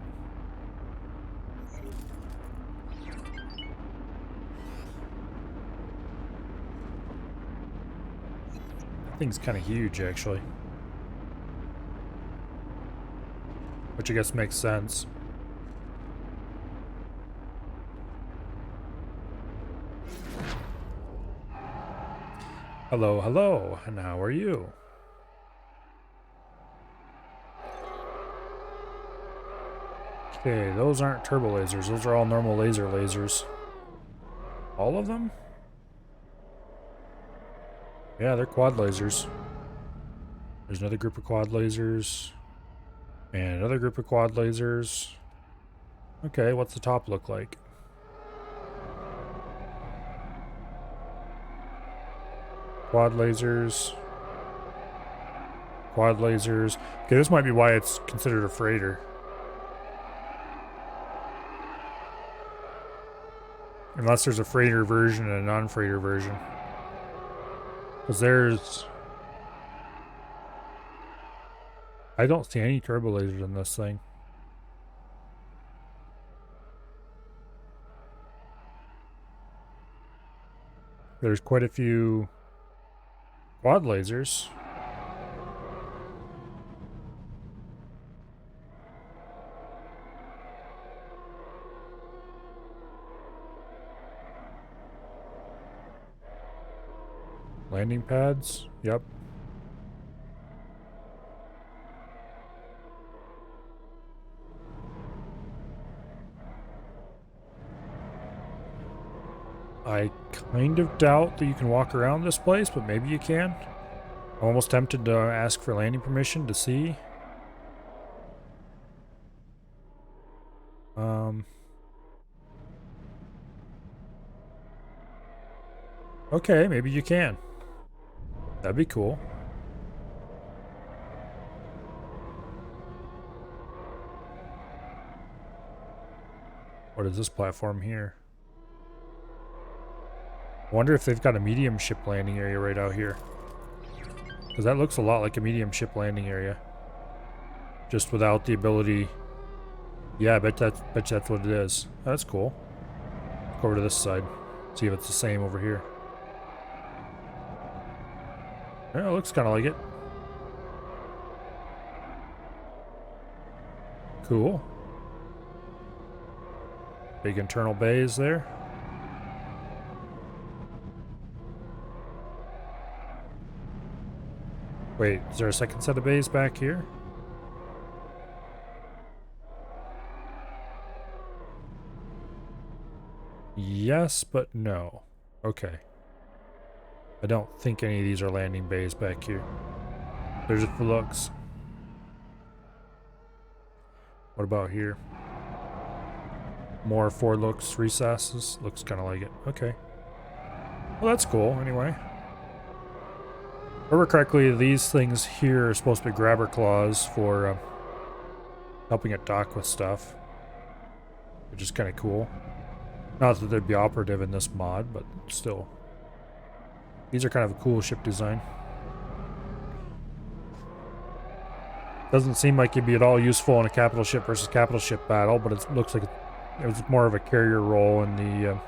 That thing's kind of huge, actually. Which I guess makes sense. Hello, hello, and how are you? Okay, those aren't turbo lasers. Those are all normal laser lasers. All of them? Yeah, they're quad lasers. There's another group of quad lasers. And another group of quad lasers. Okay, what's the top look like? Quad lasers. Quad lasers. Okay, this might be why it's considered a freighter. Unless there's a freighter version and a non-freighter version. Because there's... I don't see any turbo lasers in this thing. There's quite a few quad lasers. Landing pads. Yep. I kind of doubt that you can walk around this place, but maybe you can. I'm almost tempted to ask for landing permission to see. Okay, maybe you can. That'd be cool. What is this platform here? I wonder if they've got a medium ship landing area right out here. Because that looks a lot like a medium ship landing area. Just without the ability... Yeah, I bet that's what it is. Oh, that's cool. Go over to this side. See if it's the same over here. Yeah, it looks kind of like it. Cool. Big internal bays there. Wait, is there a second set of bays back here? Yes, but no. Okay. I don't think any of these are landing bays back here. They're just for looks. What about here? More for looks recesses. Looks kind of like it. Okay. Well, that's cool anyway. If I remember correctly, these things here are supposed to be grabber claws for helping it dock with stuff. Which is kind of cool. Not that they'd be operative in this mod, but still. These are kind of a cool ship design. Doesn't seem like it'd be at all useful in a capital ship versus capital ship battle, but it looks like it was more of a carrier role in the...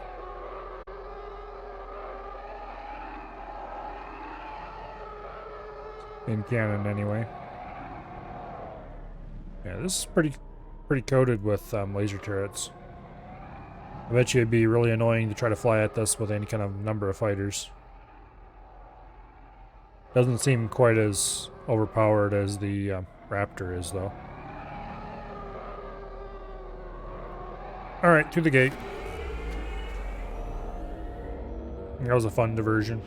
in canon, anyway. Yeah, this is pretty coated with laser turrets. I bet you it'd be really annoying to try to fly at this with any kind of number of fighters. Doesn't seem quite as overpowered as the Raptor is, though. Alright, to the gate. That was a fun diversion.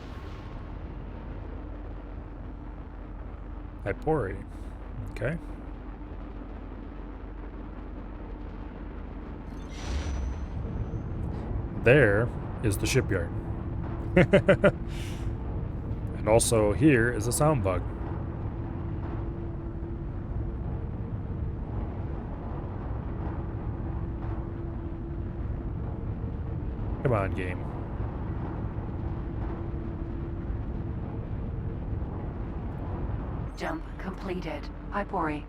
Hypori. Okay. There is the shipyard. And also here is a sound bug. Come on, game. Jump completed. Hypori.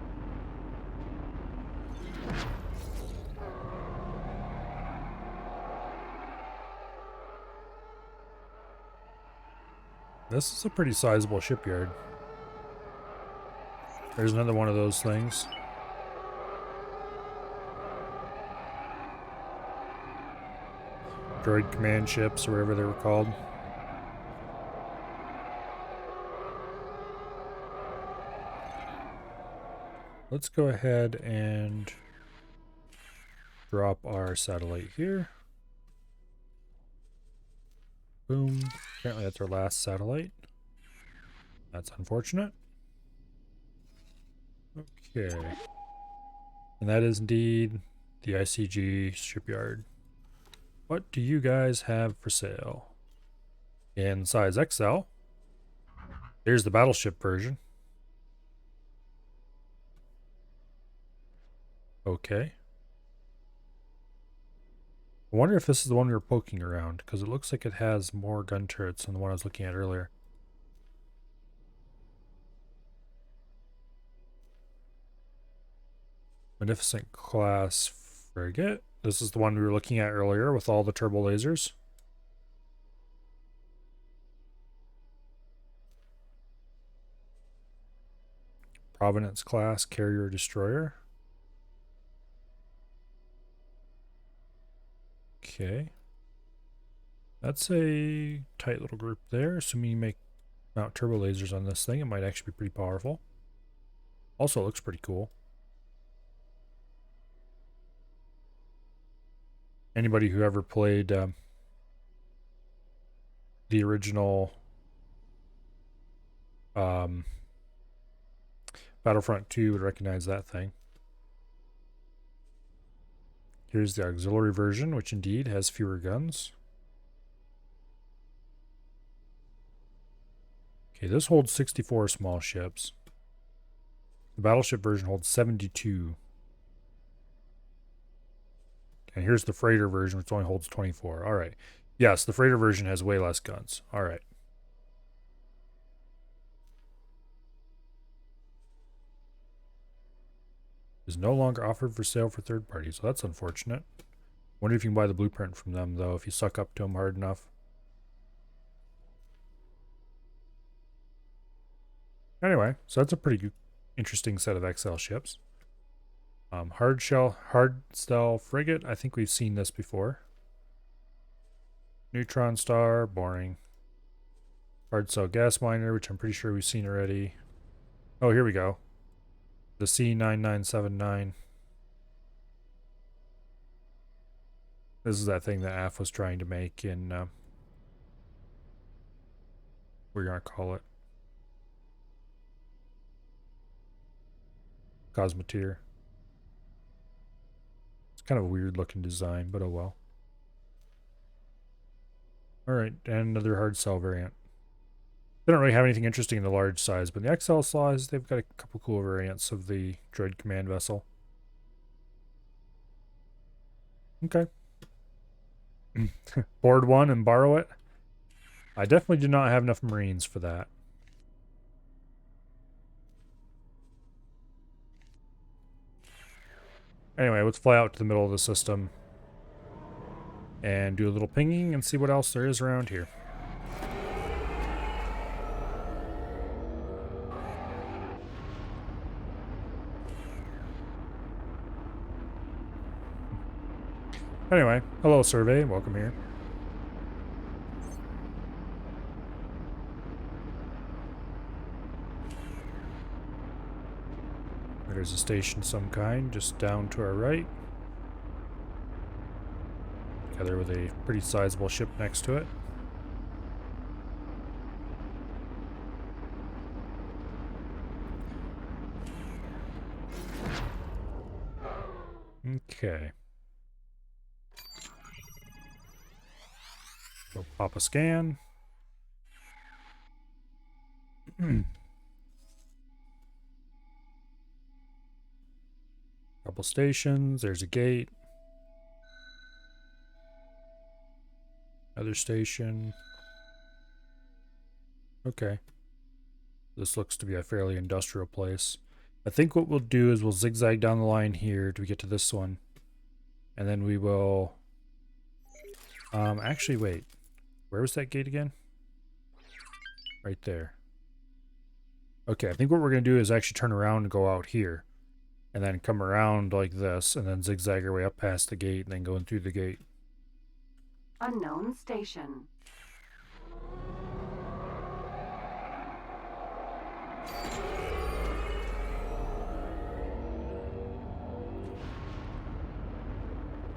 This is a pretty sizable shipyard. There's another one of those things. Droid command ships, or whatever they were called. Let's go ahead and drop our satellite here. Boom. Apparently that's our last satellite. That's unfortunate. Okay. And that is indeed the ICG shipyard. What do you guys have for sale? In size XL. Here's the battleship version. Okay. I wonder if this is the one we were poking around, because it looks like it has more gun turrets than the one I was looking at earlier. Magnificent class frigate. This is the one we were looking at earlier with all the turbo lasers. Providence class carrier destroyer. Okay. That's a tight little group there. Assuming you make Mount turbo lasers on this thing. It might actually be pretty powerful. Also, it looks pretty cool. Anybody who ever played the original Battlefront 2 would recognize that thing. Here's the auxiliary version, which indeed has fewer guns. Okay, this holds 64 small ships. The battleship version holds 72. And here's the freighter version, which only holds 24. All right. Yes, the freighter version has way less guns. All right. Is no longer offered for sale for third parties. So that's unfortunate. Wonder if you can buy the blueprint from them, though, if you suck up to them hard enough. Anyway, so that's a pretty interesting set of XL ships. Hard shell frigate. I think we've seen this before. Neutron star, boring. Hard cell gas miner, which I'm pretty sure we've seen already. Oh, here we go. The C9979. This is that thing that AF was trying to make in, we're gonna call it Cosmoteer. It's kind of a weird looking design, but oh well. Alright, and another hard cell variant. They don't really have anything interesting in the large size, but in the XL size, they've got a couple cool variants of the droid command vessel. Okay. Board one and borrow it. I definitely do not have enough Marines for that. Anyway, let's fly out to the middle of the system and do a little pinging and see what else there is around here. Anyway, hello survey, welcome here. There's a station of some kind just down to our right. Together with a pretty sizable ship next to it. Okay. Go pop a scan. Couple stations. There's a gate. Another station. Okay. This looks to be a fairly industrial place. I think what we'll do is we'll zigzag down the line here to get to this one. And then we will... actually, wait. Where was that gate again? Right there. Okay, I think what we're going to do is actually turn around and go out here. And then come around like this, and then zigzag our way up past the gate, and then go in through the gate. Unknown station.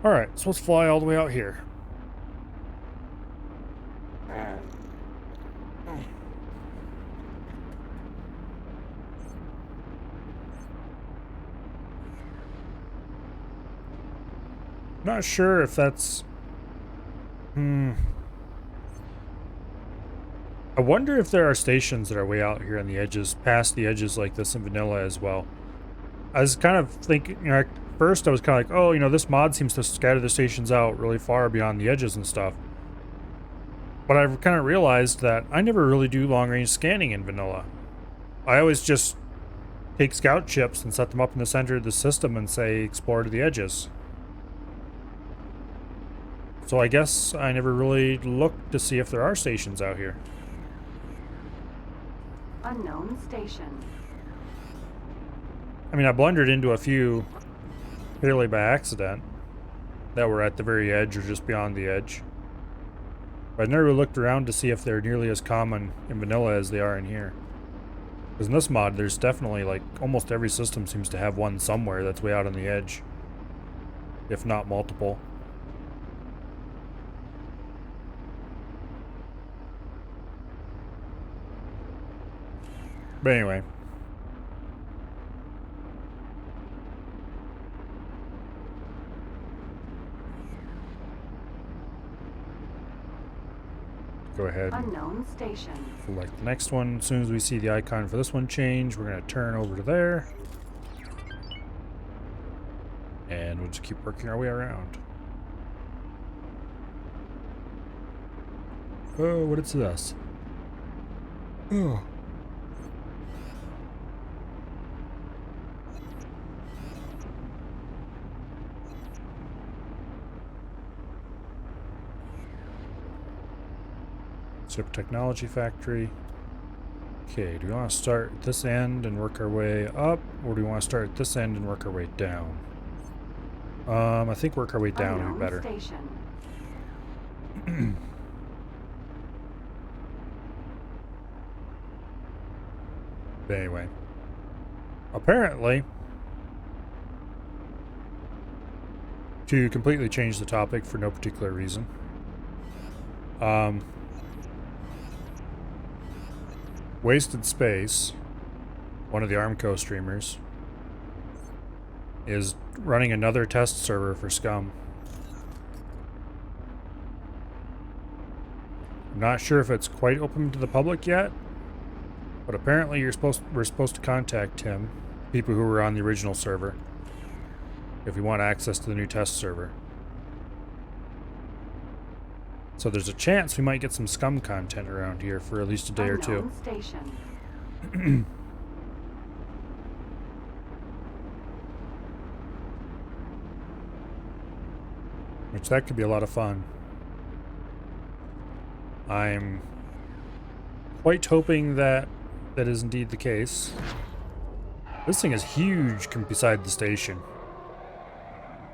Alright, so let's fly all the way out here. Not sure if that's... I wonder if there are stations that are way out here on the edges, past the edges like this in vanilla as well. I was kind of thinking, you know, at first I was kind of like, oh, you know, this mod seems to scatter the stations out really far beyond the edges and stuff. But I've kind of realized that I never really do long-range scanning in vanilla. I always just take scout ships and set them up in the center of the system and say, explore to the edges. So I guess I never really looked to see if there are stations out here. Unknown station. I mean, I blundered into a few purely by accident that were at the very edge or just beyond the edge. I've never looked around to see if they're nearly as common in vanilla as they are in here. Because in this mod, there's definitely, like, almost every system seems to have one somewhere that's way out on the edge. If not multiple. But anyway. Go ahead and Unknown station. select the next one. As soon as we see the icon for this one change, we're going to turn over to there. And we'll just keep working our way around. Oh, what is this? Oh. Ship Technology Factory. Okay, do we want to start at this end and work our way up, or do we want to start at this end and work our way down? I think work our way down would be better. Station. But anyway, apparently, to completely change the topic for no particular reason, Wasted Space, one of the Armco streamers, is running another test server for Scum. I'm not sure if it's quite open to the public yet, but apparently we're supposed to contact him, people who were on the original server, if we want access to the new test server. So there's a chance we might get some Scum content around here for at least a day or two. Station. Which that could be a lot of fun. I'm quite hoping that that is indeed the case. This thing is huge beside the station.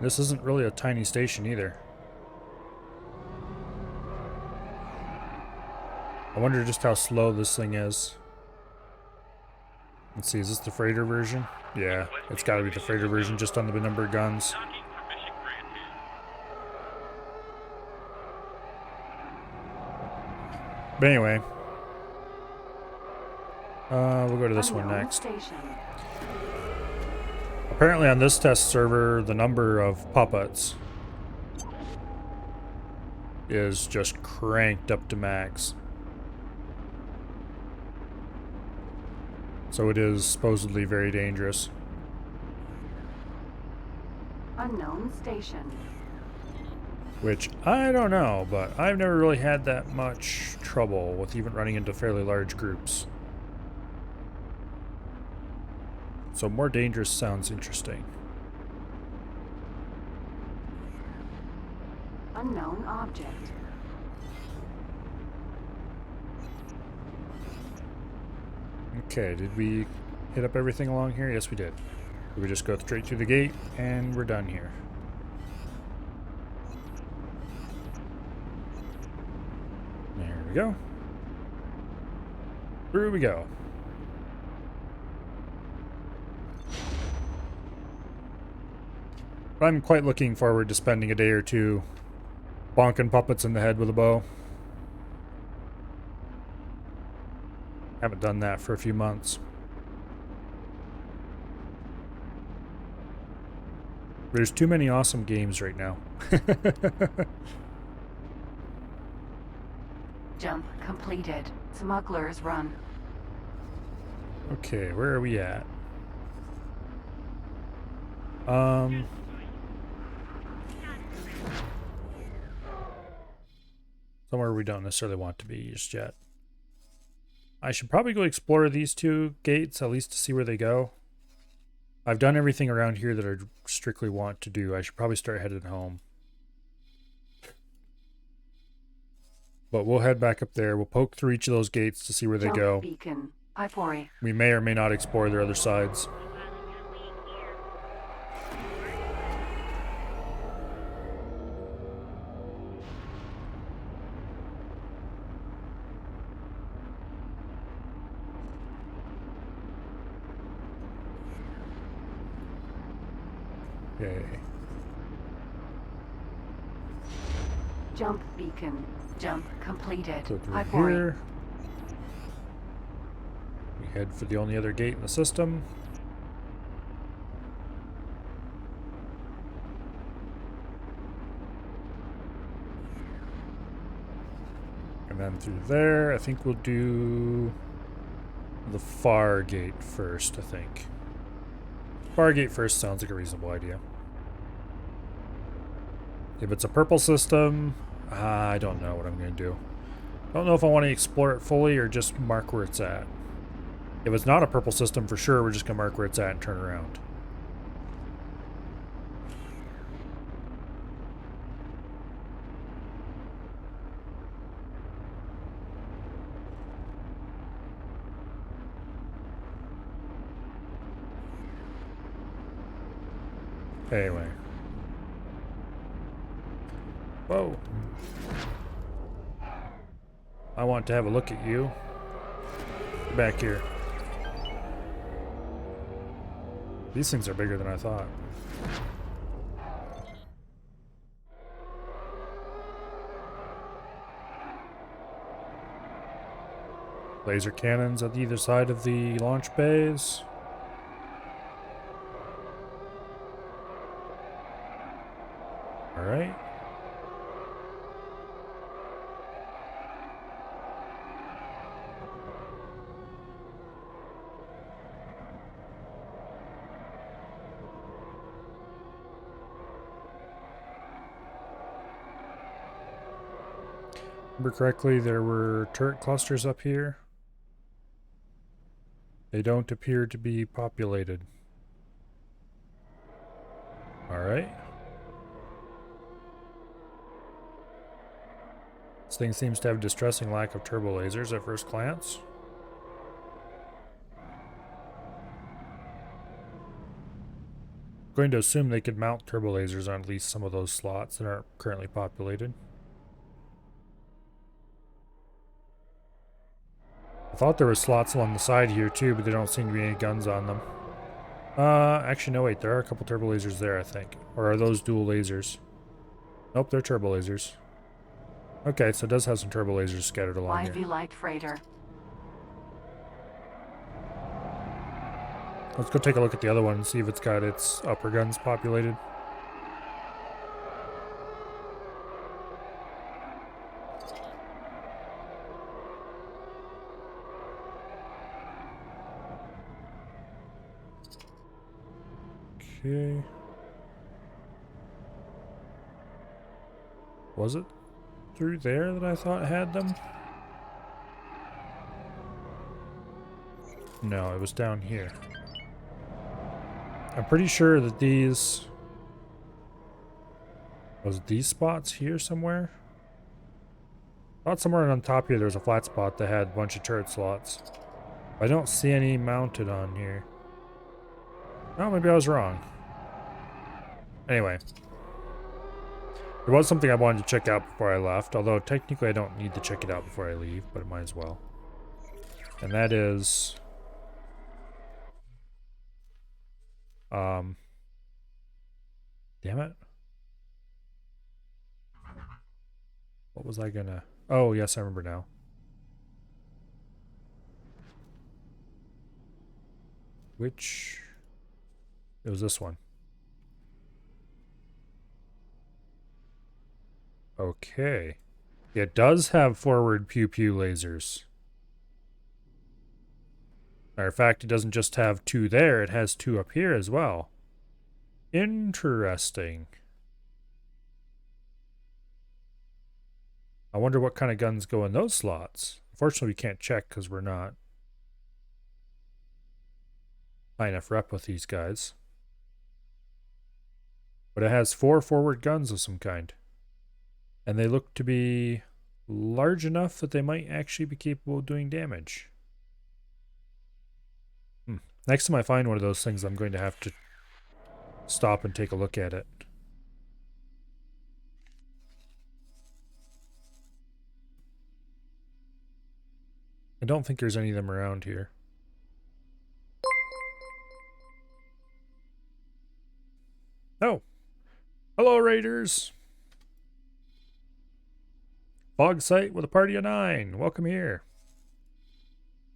This isn't really a tiny station either. I wonder just how slow this thing is. Let's see, is this the freighter version? Yeah, it's gotta be the freighter version just on the number of guns. Docking permission granted. But anyway. We'll go to this one Unknown next. Station. Apparently on this test server, the number of puppets is just cranked up to max. So it is supposedly very dangerous. Unknown station. Which, I don't know, but I've never really had that much trouble with even running into fairly large groups. So more dangerous sounds interesting. Unknown object. Okay, did we hit up everything along here? Yes, we did. We just go straight through the gate, and we're done here. There we go. Through we go. I'm quite looking forward to spending a day or two bonking puppets in the head with a bow. Haven't done that for a few months. There's too many awesome games right now. Jump completed. Smuggler's Run. Okay, where are we at? Somewhere we don't necessarily want to be just yet. I should probably go explore these two gates, at least to see where they go. I've done everything around here that I strictly want to do. I should probably start heading home. But we'll head back up there. We'll poke through each of those gates to see where they Jump go. Beacon. I-4. We may or may not explore their other sides. Okay. Jump beacon. Jump completed. Go through Pipe worry. here. We head for the only other gate in the system. And then through there, I think we'll do the far gate first, I think. Far gate first sounds like a reasonable idea. If it's a purple system, I don't know what I'm going to do. I don't know if I want to explore it fully or just mark where it's at. If it's not a purple system, for sure, we're just going to mark where it's at and turn around. Anyway. Whoa. I want to have a look at you. Back here. These things are bigger than I thought. Laser cannons at either side of the launch bays. Alright. Remember correctly, there were turret clusters up here. They don't appear to be populated. Alright. This thing seems to have a distressing lack of turbo lasers at first glance. Going to assume they could mount turbo lasers on at least some of those slots that aren't currently populated. I thought there were slots along the side here too, but there don't seem to be any guns on them. Actually no wait, there are a couple turbo lasers there, I think. Or are those dual lasers? Nope, they're turbo lasers. Okay, so it does have some turbo lasers scattered along here. Ivy light freighter. Let's go take a look at the other one and see if it's got its upper guns populated. Okay. Was it through there that I thought had them? No, it was down here. I'm pretty sure that these... Was these spots here somewhere? I thought somewhere on top here there was a flat spot that had a bunch of turret slots. I don't see any mounted on here. Oh, maybe I was wrong. Anyway. There was something I wanted to check out before I left, although technically I don't need to check it out before I leave, but I might as well. And that is... Damn it. What was I gonna... Oh, yes, I remember now. Which... It was this one. Okay. It does have forward pew-pew lasers. Matter of fact, it doesn't just have two there, it has two up here as well. Interesting. I wonder what kind of guns go in those slots. Unfortunately, we can't check because we're not high enough rep with these guys. But it has 4 forward guns of some kind. And they look to be large enough that they might actually be capable of doing damage. Next time I find one of those things, I'm going to have to stop and take a look at it. I don't think there's any of them around here. Oh, hello, Raiders. Fog site with a party of 9. Welcome here.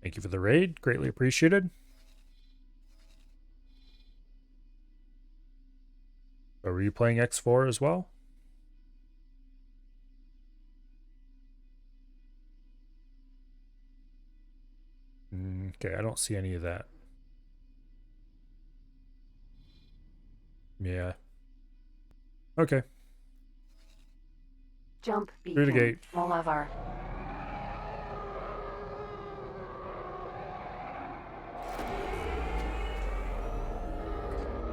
Thank you for the raid. Greatly appreciated. Are you playing X4 as well? Okay, I don't see any of that. Yeah. Okay. Jump Through the beacon. gate. Mollever.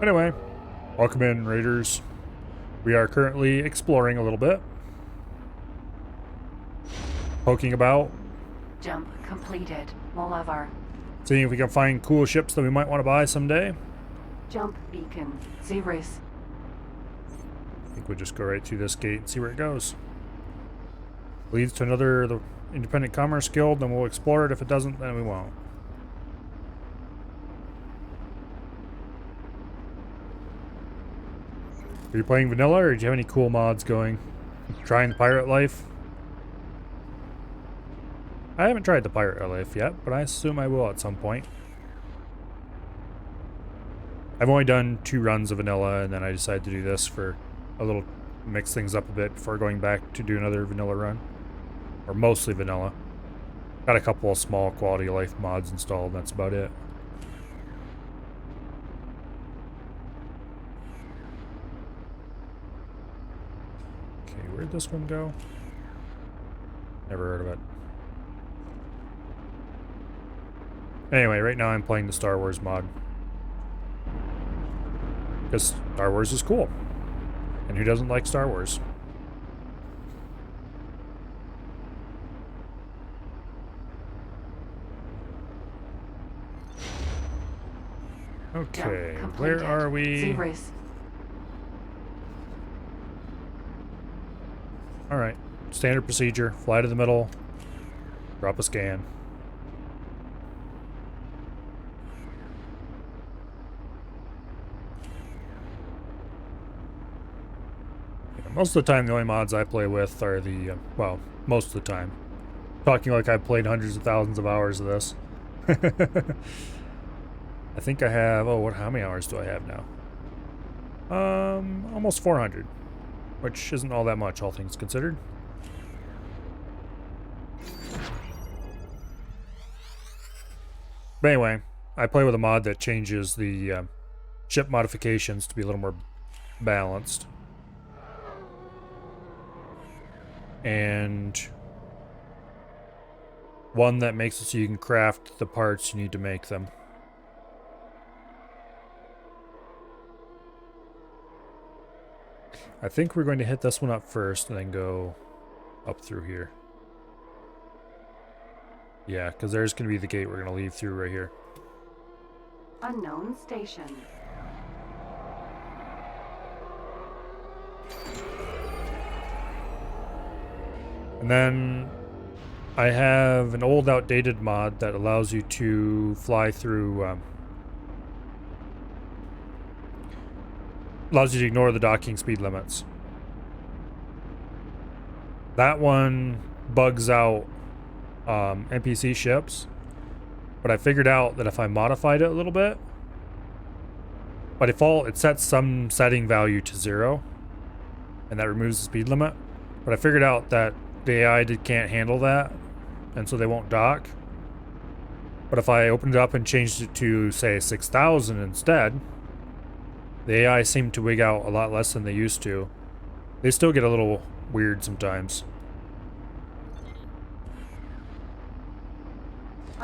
Anyway, welcome in, Raiders. We are currently exploring a little bit. Poking about. Jump completed. Mollever. Seeing if we can find cool ships that we might want to buy someday. Jump beacon. Xeris. I think we'll just go right through this gate and see where it goes. Leads to the Independent Commerce Guild, then we'll explore it. If it doesn't, then we won't. Are you playing vanilla, or do you have any cool mods going? Trying the pirate life? I haven't tried the pirate life yet, but I assume I will at some point. I've only done 2 runs of vanilla, and then I decided to do this for a little mix things up a bit before going back to do another vanilla run. Or mostly vanilla. Got a couple of small quality of life mods installed, and that's about it. Okay, where'd this one go? Never heard of it. Anyway, right now I'm playing the Star Wars mod. Because Star Wars is cool. And who doesn't like Star Wars? Okay, where are we? Xeris. Alright, standard procedure. Fly to the middle. Drop a scan. Most of the time, the only mods I play with are the, well, most of the time. Talking like I've played hundreds of thousands of hours of this. I think I have, how many hours do I have now? Almost 400. Which isn't all that much, all things considered. But anyway, I play with a mod that changes the ship modifications to be a little more balanced. And one that makes it so you can craft the parts you need to make them. I think we're going to hit this one up first and then go up through here. Yeah, because there's going to be the gate we're going to leave through right here. Unknown station. And then I have an old outdated mod that allows you to fly through, allows you to ignore the docking speed limits. That one bugs out NPC ships, but I figured out that if I modified it a little bit, by default it sets some setting value to 0, and that removes the speed limit. But I figured out that the AI can't handle that, and so they won't dock. But if I opened it up and changed it to, say, 6,000 instead, the AI seem to wig out a lot less than they used to. They still get a little weird sometimes,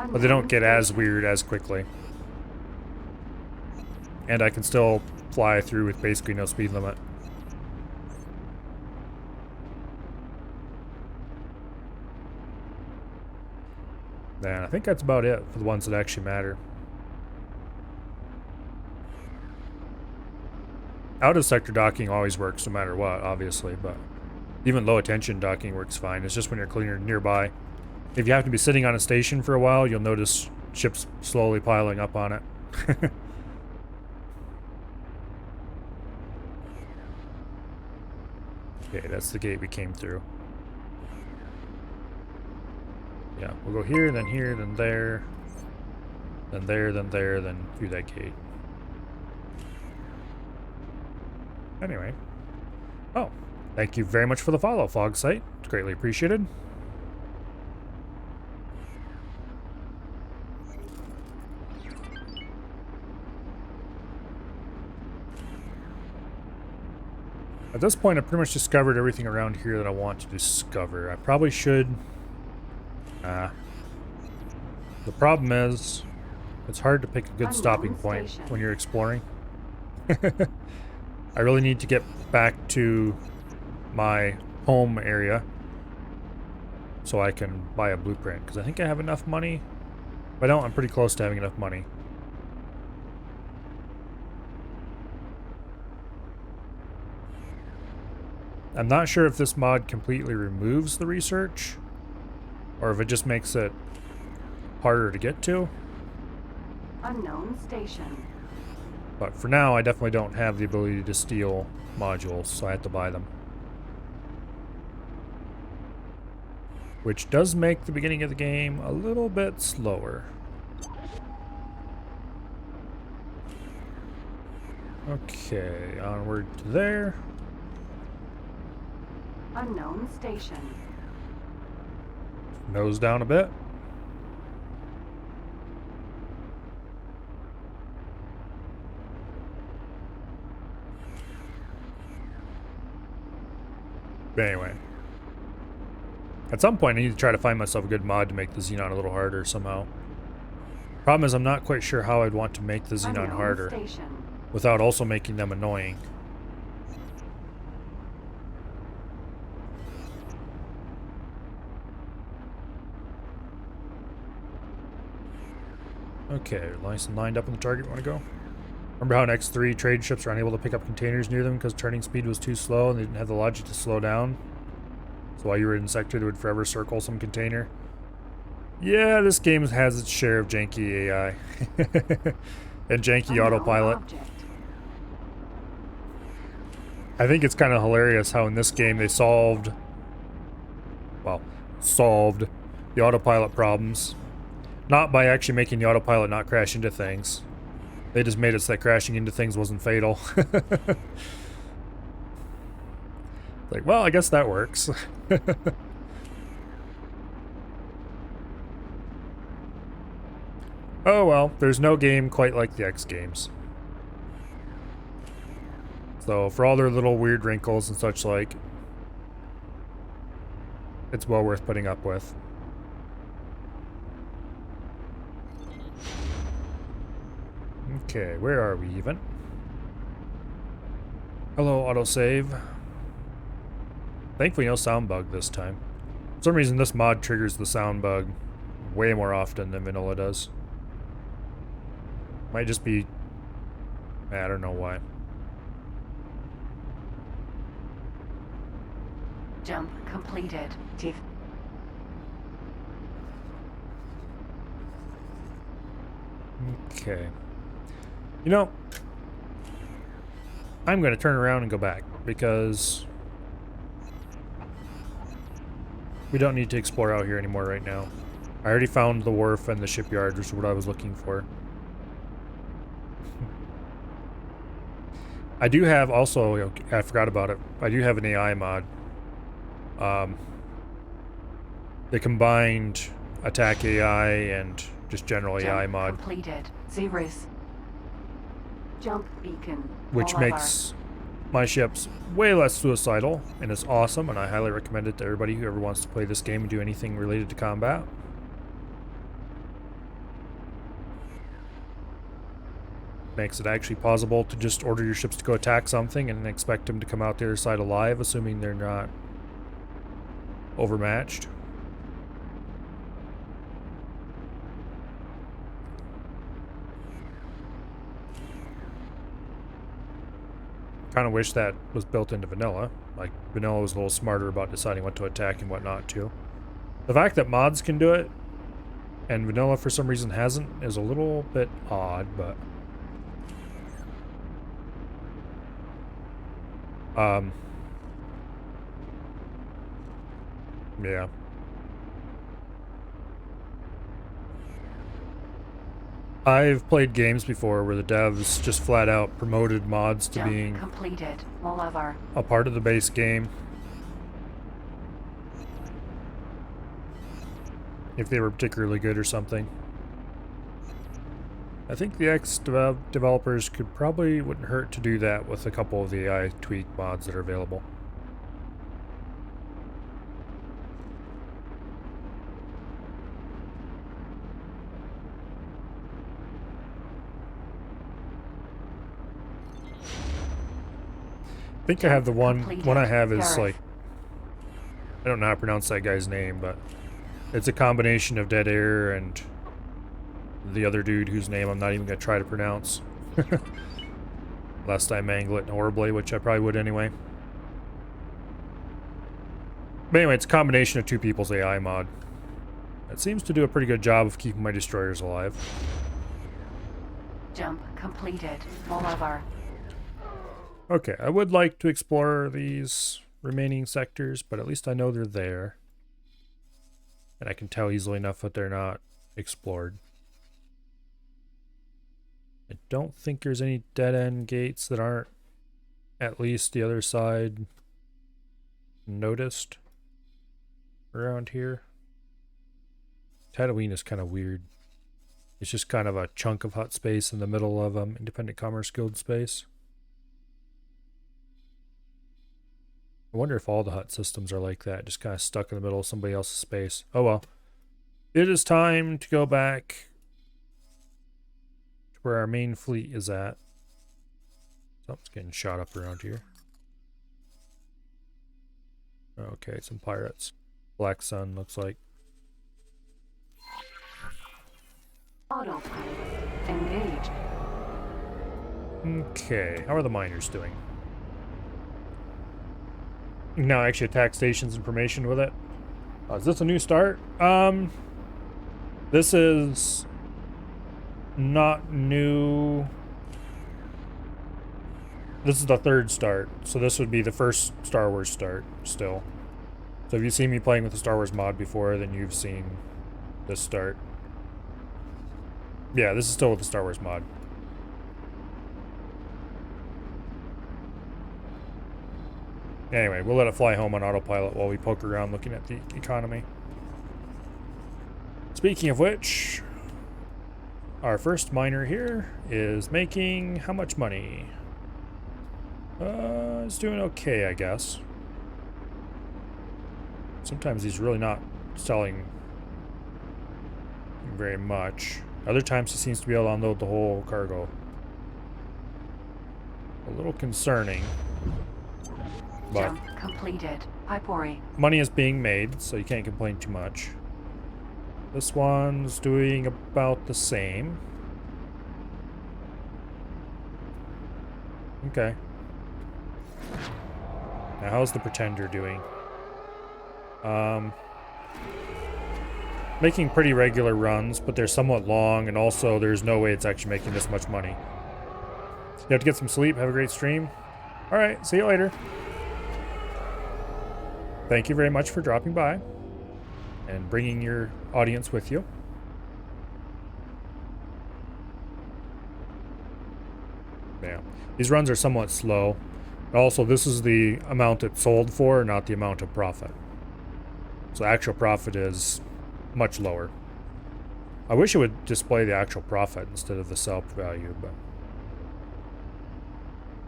but they don't get as weird as quickly. And I can still fly through with basically no speed limit. And I think that's about it for the ones that actually matter. Out of sector docking always works no matter what, obviously, but even low attention docking works fine. It's just when you're cleaner nearby. If you have to be sitting on a station for a while, you'll notice ships slowly piling up on it. Okay, that's the gate we came through. Yeah, we'll go here, then here, then there. Then there, then there, then through that gate. Anyway. Oh, thank you very much for the follow, Fog Sight. It's greatly appreciated. At this point, I've pretty much discovered everything around here that I want to discover. I probably should... the problem is, it's hard to pick a good stopping point when you're exploring. I really need to get back to my home area so I can buy a blueprint, because I think I have enough money. If I don't, I'm pretty close to having enough money. I'm not sure if this mod completely removes the research, or if it just makes it harder to get to. Unknown station. But for now, I definitely don't have the ability to steal modules, so I have to buy them. Which does make the beginning of the game a little bit slower. Okay, onward to there. Unknown station. Nose down a bit. But anyway. At some point I need to try to find myself a good mod to make the Xenon a little harder somehow. Problem is I'm not quite sure how I'd want to make the Xenon harder without also making them annoying. Okay, nice and lined up on the target. Want to go? Remember how in X3 trade ships were unable to pick up containers near them because turning speed was too slow and they didn't have the logic to slow down? So while you were in sector, they would forever circle some container. Yeah, this game has its share of janky AI. And janky autopilot. I think it's kind of hilarious how in this game they solved the autopilot problems. Not by actually making the autopilot not crash into things. They just made it so that crashing into things wasn't fatal. Like, well, I guess that works. Oh well, there's no game quite like the X games. So, for all their little weird wrinkles and such like, it's well worth putting up with. Okay, where are we even? Hello, autosave. Thankfully no sound bug this time. For some reason this mod triggers the sound bug way more often than vanilla does. Might just be... I don't know why. Jump completed. Okay. You know, I'm going to turn around and go back, because we don't need to explore out here anymore right now. I already found the wharf and the shipyard, which is what I was looking for. I do have also, I forgot about it, I do have an AI mod. The combined attack AI and just general AI mod. Completed. Zeros. Jump beacon. Which makes my ships way less suicidal, and it's awesome, and I highly recommend it to everybody who ever wants to play this game and do anything related to combat. Makes it actually possible to just order your ships to go attack something and expect them to come out the other side alive, assuming they're not overmatched. Kind of wish that was built into vanilla. Like, vanilla was a little smarter about deciding what to attack and what not to. The fact that mods can do it and vanilla for some reason hasn't is a little bit odd, but Yeah. I've played games before where the devs just flat out promoted mods to Jump being completed. Molever. a part of the base game if they were particularly good or something. I think the developers wouldn't hurt to do that with a couple of the AI tweak mods that are available. I think I have the one I have is like, I don't know how to pronounce that guy's name, but it's a combination of Dead Air and the other dude whose name I'm not even going to try to pronounce. Lest I mangle it horribly, which I probably would anyway. But anyway, it's a combination of two people's AI mod. It seems to do a pretty good job of keeping my destroyers alive. Jump completed. Molever. Okay, I would like to explore these remaining sectors, but at least I know they're there. And I can tell easily enough that they're not explored. I don't think there's any dead-end gates that aren't at least the other side noticed around here. Tatooine is kind of weird. It's just kind of a chunk of hut space in the middle of Independent Commerce Guild space. I wonder if all the hut systems are like that, just kind of stuck in the middle of somebody else's space. Oh well. It is time to go back to where our main fleet is at. Something's getting shot up around here. Okay, some pirates. Black Sun looks like. Autopilot engaged. Okay, how are the miners doing? Now actually attack stations information with it. Is this a new start? This is not new. This is the third start, so this would be the first Star Wars start still. So if you've seen me playing with the Star Wars mod before, then you've seen this start. Yeah, this is still with the Star Wars mod. Anyway, we'll let it fly home on autopilot while we poke around looking at the economy. Speaking of which, our first miner here is making how much money? It's doing okay, I guess. Sometimes he's really not selling very much. Other times he seems to be able to unload the whole cargo. A little concerning. But Jump completed. Pipori. money is being made, so you can't complain too much. This one's doing about the same. Okay. Now how's the Pretender doing? Making pretty regular runs, but they're somewhat long, and also there's no way it's actually making this much money. You have to get some sleep. Have a great stream. Alright, see you later. Thank you very much for dropping by and bringing your audience with you. Yeah, these runs are somewhat slow. Also, this is the amount it sold for, not the amount of profit. So actual profit is much lower. I wish it would display the actual profit instead of the sell value, but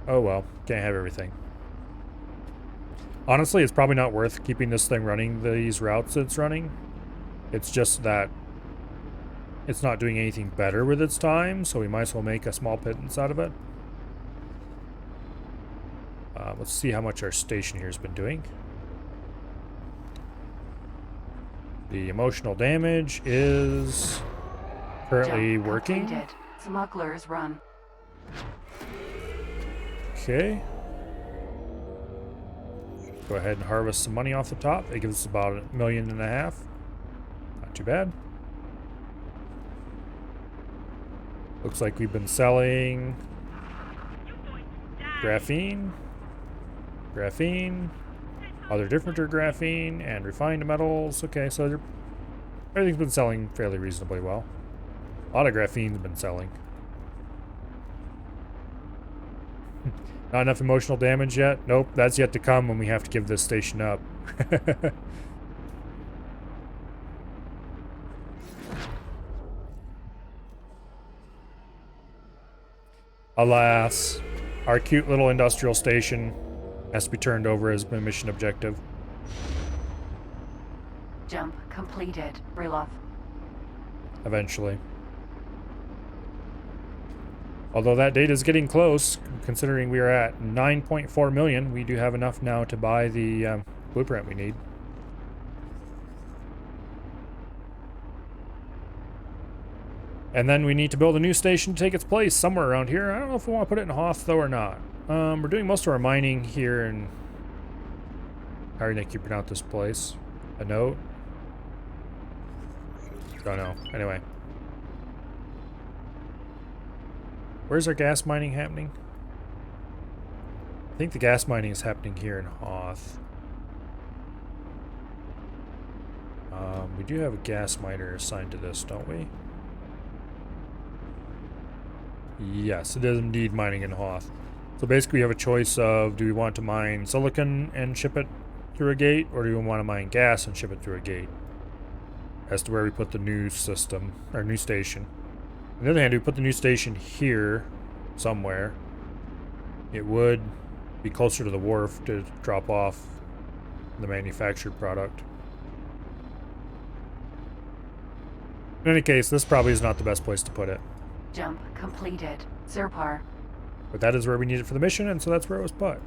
oh well, can't have everything. Honestly, it's probably not worth keeping this thing running these routes it's running. It's just that it's not doing anything better with its time, so we might as well make a small pittance out of it. Let's see how much our station here has been doing. The emotional damage is currently Jump working. completed. Smuggler's run. Okay. Go ahead and harvest some money off the top. It gives us about $1.5 million. Not too bad. Looks like we've been selling graphene, Other differenter graphene and refined metals. Okay, so everything's been selling fairly reasonably well. A lot of graphene's been selling. Not enough emotional damage yet? Nope, that's yet to come when we have to give this station up. Alas, our cute little industrial station has to be turned over as a mission objective. Jump completed. Reload. Eventually. Although that date is getting close, considering we are at 9.4 million, we do have enough now to buy the blueprint we need. And then we need to build a new station to take its place somewhere around here. I don't know if we want to put it in Hoth, though, or not. We're doing most of our mining here in... How do you think you pronounce this place? A note? Don't know. Anyway. Where's our gas mining happening? I think the gas mining is happening here in Hoth. We do have a gas miner assigned to this, don't we? Yes, it is indeed mining in Hoth. So basically we have a choice of, do we want to mine silicon and ship it through a gate, or do we want to mine gas and ship it through a gate? As to where we put the new system, or new station. On the other hand, we put the new station here, somewhere. It would be closer to the wharf to drop off the manufactured product. In any case, this probably is not the best place to put it. Jump completed. Zerpar. But that is where we need it for the mission, and so that's where it was put.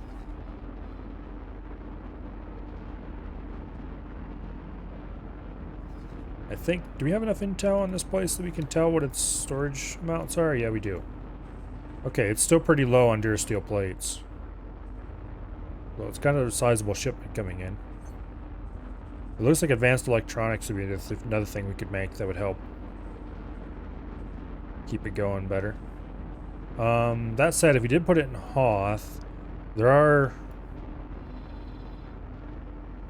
I think, do we have enough intel on this place that we can tell what its storage amounts are? Yeah, we do. Okay, it's still pretty low on durasteel plates. Well, it's kind of a sizable shipment coming in. It looks like advanced electronics would be another thing we could make that would help keep it going better. That said, if we did put it in Hoth, there are...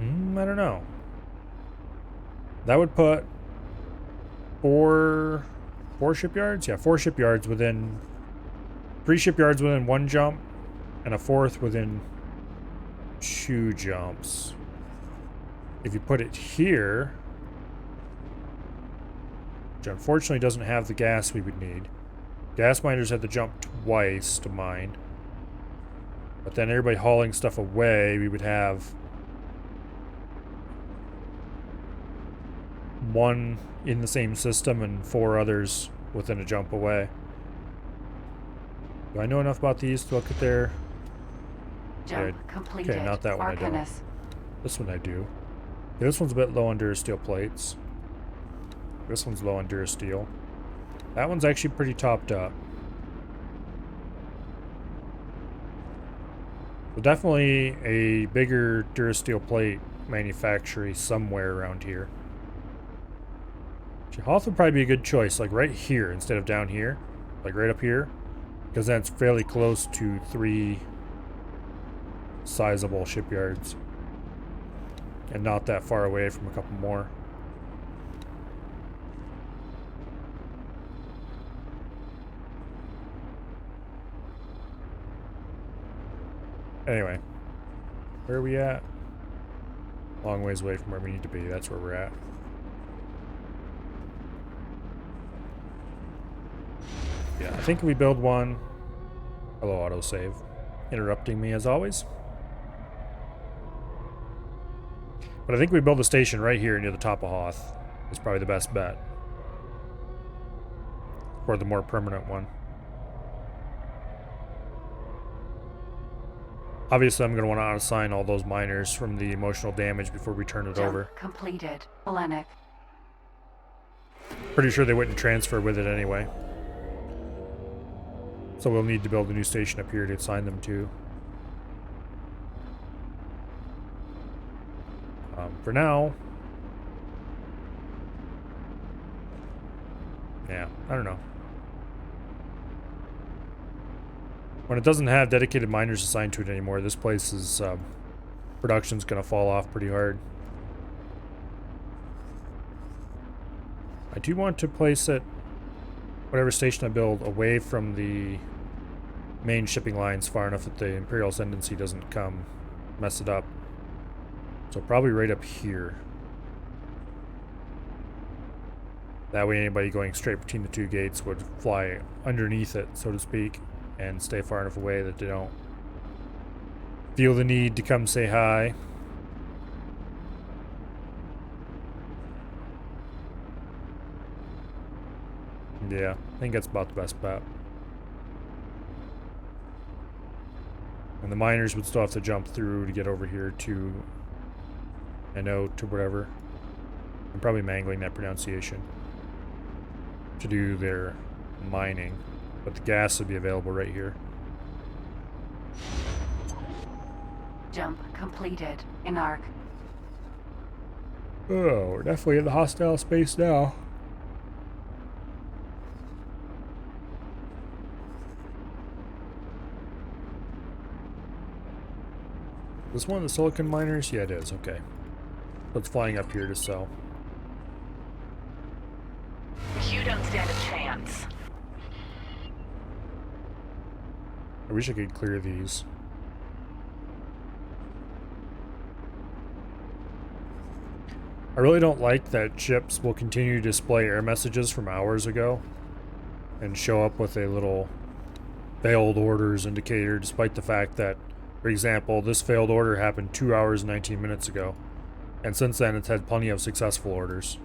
I don't know. That would put four shipyards? Yeah, 4 shipyards within... 3 shipyards within 1 jump, and a 4th within 2 jumps. If you put it here, which unfortunately doesn't have the gas we would need. Gas miners had to jump twice to mine. But then everybody hauling stuff away, we would have 1 in the same system and 4 others within a jump away. Do I know enough about these to look at their... Jump completed. Okay, not that one I don't. Arcanus. This one I do. Okay, this one's a bit low on durasteel plates. This one's low on durasteel. That one's actually pretty topped up. So definitely a bigger durasteel plate manufactory somewhere around here. Hoth would probably be a good choice, like right here instead of down here. Like right up here. Because that's fairly close to 3 sizable shipyards. And not that far away from a couple more. Anyway, where are we at? Long ways away from where we need to be. That's where we're at. Yeah, I think we build one. Hello, autosave. Interrupting me as always. But I think we build a station right here near the top of Hoth. Is probably the best bet. Or the more permanent one. Obviously, I'm going to want to assign all those miners from the emotional damage before we turn it over. Completed. Hellenic. Pretty sure they wouldn't transfer with it anyway. So we'll need to build a new station up here to assign them to. For now... Yeah, I don't know. When it doesn't have dedicated miners assigned to it anymore, this place is production's gonna fall off pretty hard. I do want to place it, whatever station I build, away from the main shipping lines far enough that the Imperial Ascendancy doesn't come mess it up. So probably right up here. That way anybody going straight between the two gates would fly underneath it, so to speak, and stay far enough away that they don't feel the need to come say hi. Yeah, I think that's about the best bet. And the miners would still have to jump through to get over here to an out to whatever. I'm probably mangling that pronunciation. To do their mining. But the gas would be available right here. Jump completed. In arc. Oh, we're definitely in the hostile space now. This one of the silicon miners? Yeah, it is. Okay. So it's flying up here to sell. You don't stand a chance. I wish I could clear these. I really don't like that ships will continue to display error messages from hours ago and show up with a little failed orders indicator, despite the fact that, for example, this failed order happened 2 hours and 19 minutes ago, and since then it's had plenty of successful orders.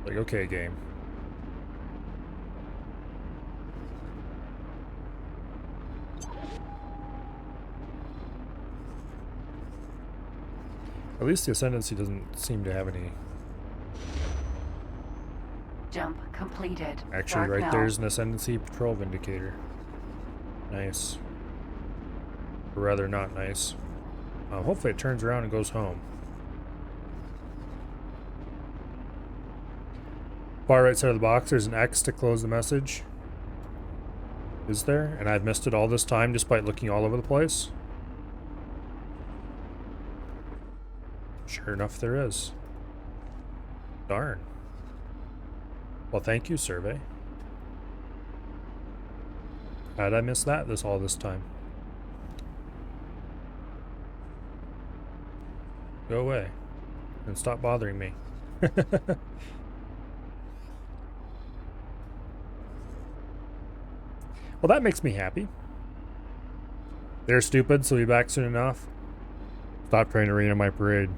Like, okay, game. At least the Ascendancy doesn't seem to have any. Jump completed. Actually, Dark right now. there's an Ascendancy patrol vindicator. Nice. Or rather, not nice. Hopefully it turns around and goes home. Far right side of the box, there's an X to close the message. Is there? And I've missed it all this time despite looking all over the place. Sure enough, there is. Darn. Well, thank you, survey. How'd I miss that all this time? Go away. And stop bothering me. Well, that makes me happy. They're stupid, so we'll be back soon enough. Stop trying to rain on my parade.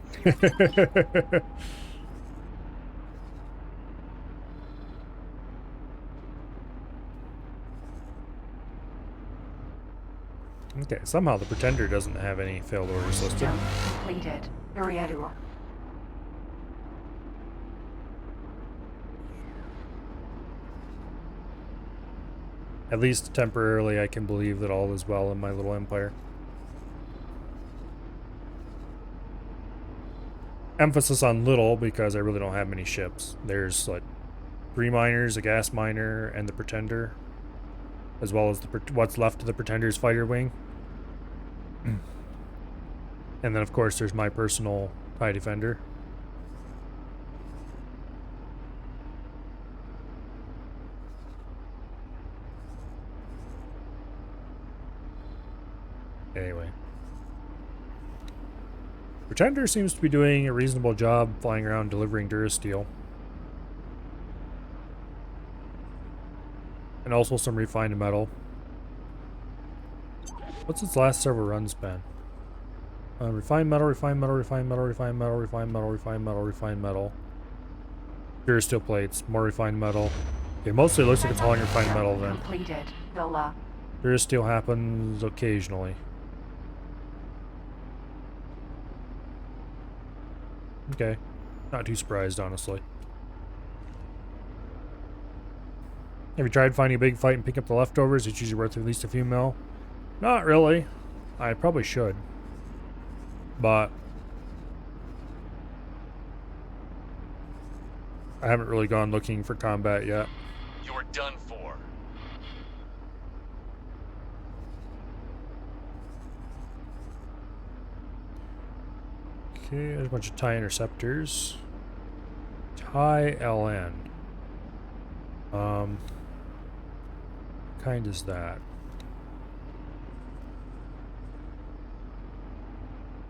Okay, somehow the Pretender doesn't have any failed orders listed. Jump completed. Uriadu. At least temporarily I can believe that all is well in my little empire. Emphasis on little because I really don't have many ships. There's like 3 miners, a gas miner, and the Pretender, as well as what's left of the Pretender's fighter wing. And then of course there's my personal TIE Defender. Anyway. Pretender seems to be doing a reasonable job flying around delivering Durasteel. And also some refined metal. What's its last several runs been? Refined metal, refined metal, refined metal, refined metal, refined metal, refined metal, refined metal. Durasteel plates, more refined metal. Okay, mostly it looks like it's hauling refined metal then. Completed. Villa. Durasteel happens occasionally. Okay. Not too surprised, honestly. Have you tried finding a big fight and picking up the leftovers? It's usually worth at least a few mil. Not really. I probably should. But I haven't really gone looking for combat yet. You're done for. Okay, there's a bunch of TIE interceptors. TIE LN. Kind is that?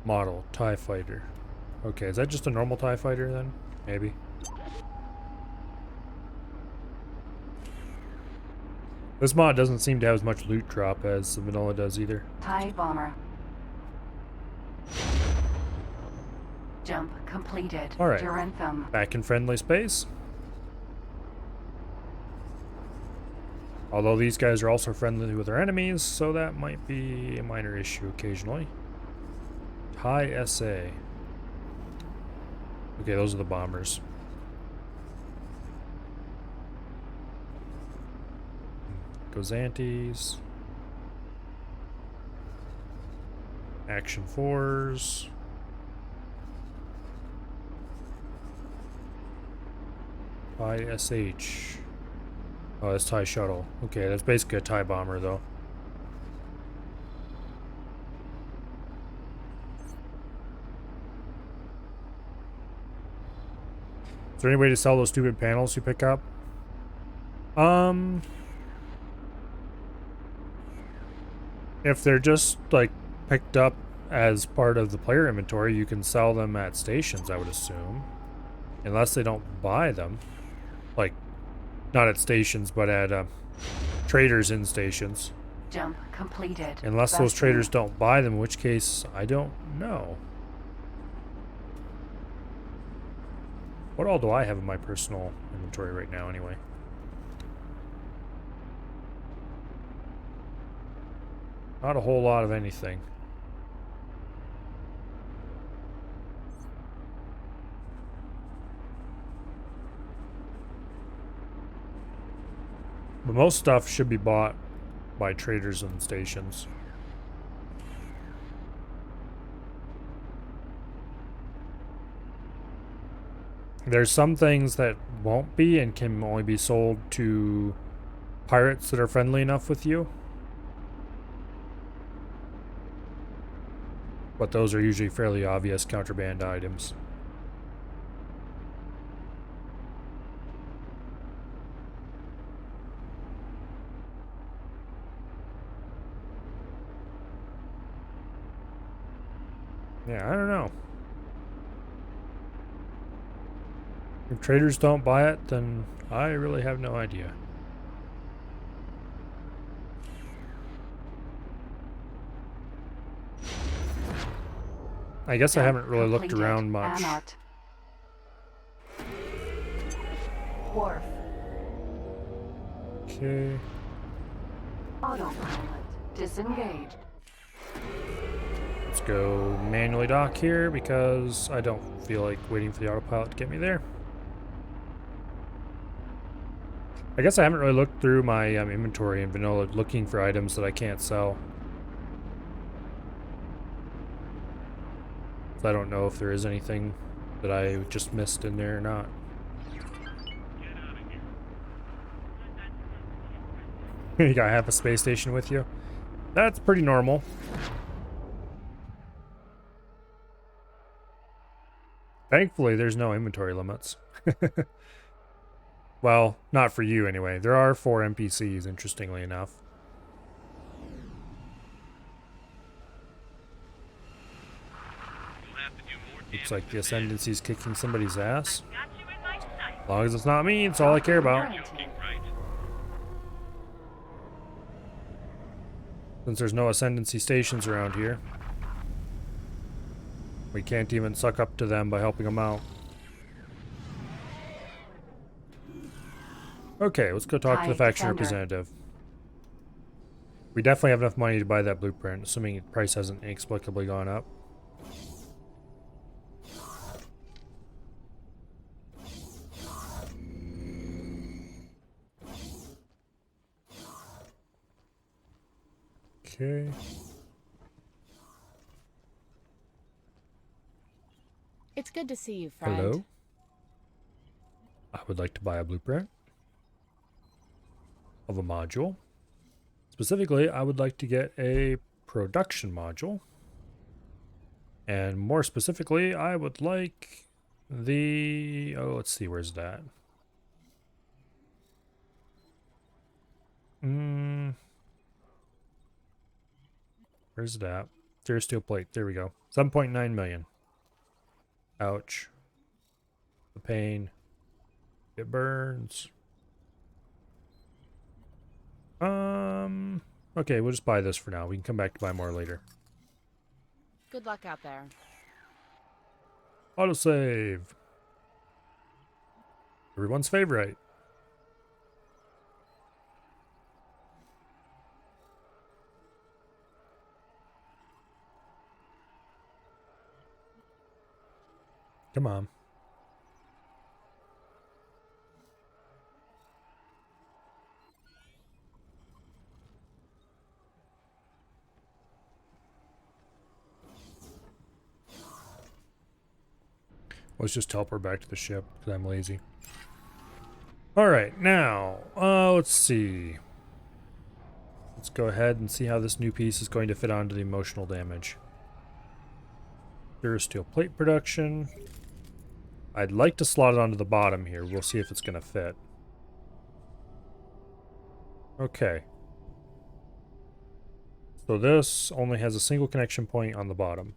Model TIE fighter. Okay, is that just a normal TIE fighter then? Maybe. This mod doesn't seem to have as much loot drop as the vanilla does either. TIE bomber. Jump completed. All right. Duranthum. Back in friendly space. Although these guys are also friendly with their enemies, so that might be a minor issue occasionally. TIE SA. Okay, those are the bombers. Gozantes. Action 4s. TIE SH. Oh, that's TIE shuttle. Okay, that's basically a TIE bomber, though. Is there any way to sell those stupid panels you pick up? If they're just, like, picked up as part of the player inventory, you can sell them at stations, I would assume. Unless they don't buy them. Like, not at stations, but at traders in stations. Jump completed. Unless those traders don't buy them, in which case, I don't know. What all do I have in my personal inventory right now, anyway? Not a whole lot of anything. But most stuff should be bought by traders and stations. There's some things that won't be and can only be sold to pirates that are friendly enough with you. But those are usually fairly obvious contraband items. Yeah, I don't know. If traders don't buy it, then I really have no idea. I guess I haven't really looked around much. Wharf. Okay. Autopilot. Disengaged. Let's go manually dock here because I don't feel like waiting for the autopilot to get me there. I guess I haven't really looked through my inventory in vanilla looking for items that I can't sell. So I don't know if there is anything that I just missed in there or not. You gotta have a space station with you? That's pretty normal. Thankfully, there's no inventory limits. Well, not for you anyway. There are 4 NPCs, interestingly enough. Looks like the Ascendancy's kicking somebody's ass. As long as it's not me, it's all I care about. Since there's no Ascendancy stations around here, we can't even suck up to them by helping them out. Okay, let's go talk to the faction representative. We definitely have enough money to buy that blueprint, assuming the price hasn't inexplicably gone up. Okay. It's good to see you, friend. Hello? I would like to buy a blueprint of a module. Specifically, I would like to get a production module. And more specifically, I would like the... Oh, let's see, where's that? Where's that? Exterior steel plate. There we go. 7.9 million. Ouch. The pain. It burns. Okay, we'll just buy this for now. We can come back to buy more later. Good luck out there. Autosave. Everyone's favorite. Come on. Let's just teleport back to the ship because I'm lazy. Alright, now, let's see. Let's go ahead and see how this new piece is going to fit onto the emotional damage. There's steel plate production. I'd like to slot it onto the bottom here. We'll see if it's going to fit. Okay. So this only has a single connection point on the bottom.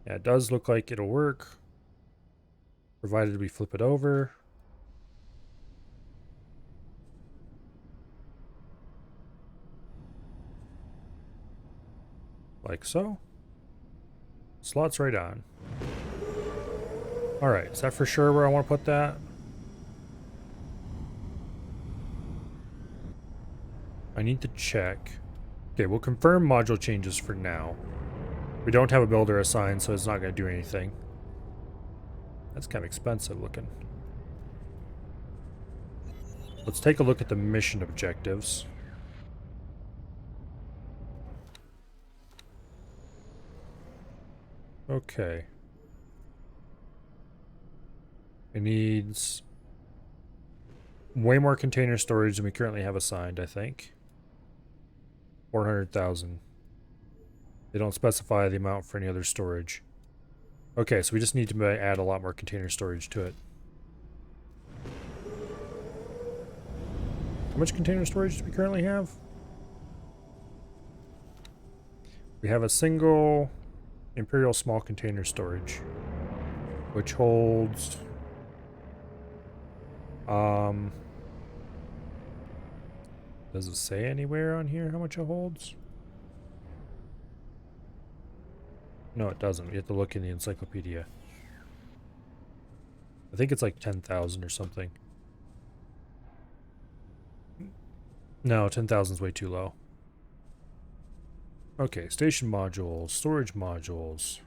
Yeah, it does look like it'll work, provided we flip it over. Like so. Slots right on. Alright, is that for sure where I want to put that? I need to check. Okay, we'll confirm module changes for now. We don't have a builder assigned, so it's not going to do anything. That's kind of expensive looking. Let's take a look at the mission objectives. Okay. It needs way more container storage than we currently have assigned, I think. 400,000. They don't specify the amount for any other storage. Okay, so we just need to add a lot more container storage to it. How much container storage do we currently have? We have a single Imperial small container storage, which holds does it say anywhere on here how much it holds? No, it doesn't. You have to look in the encyclopedia. I think it's like 10,000 or something. No, 10,000 is way too low. Okay, station modules, storage modules.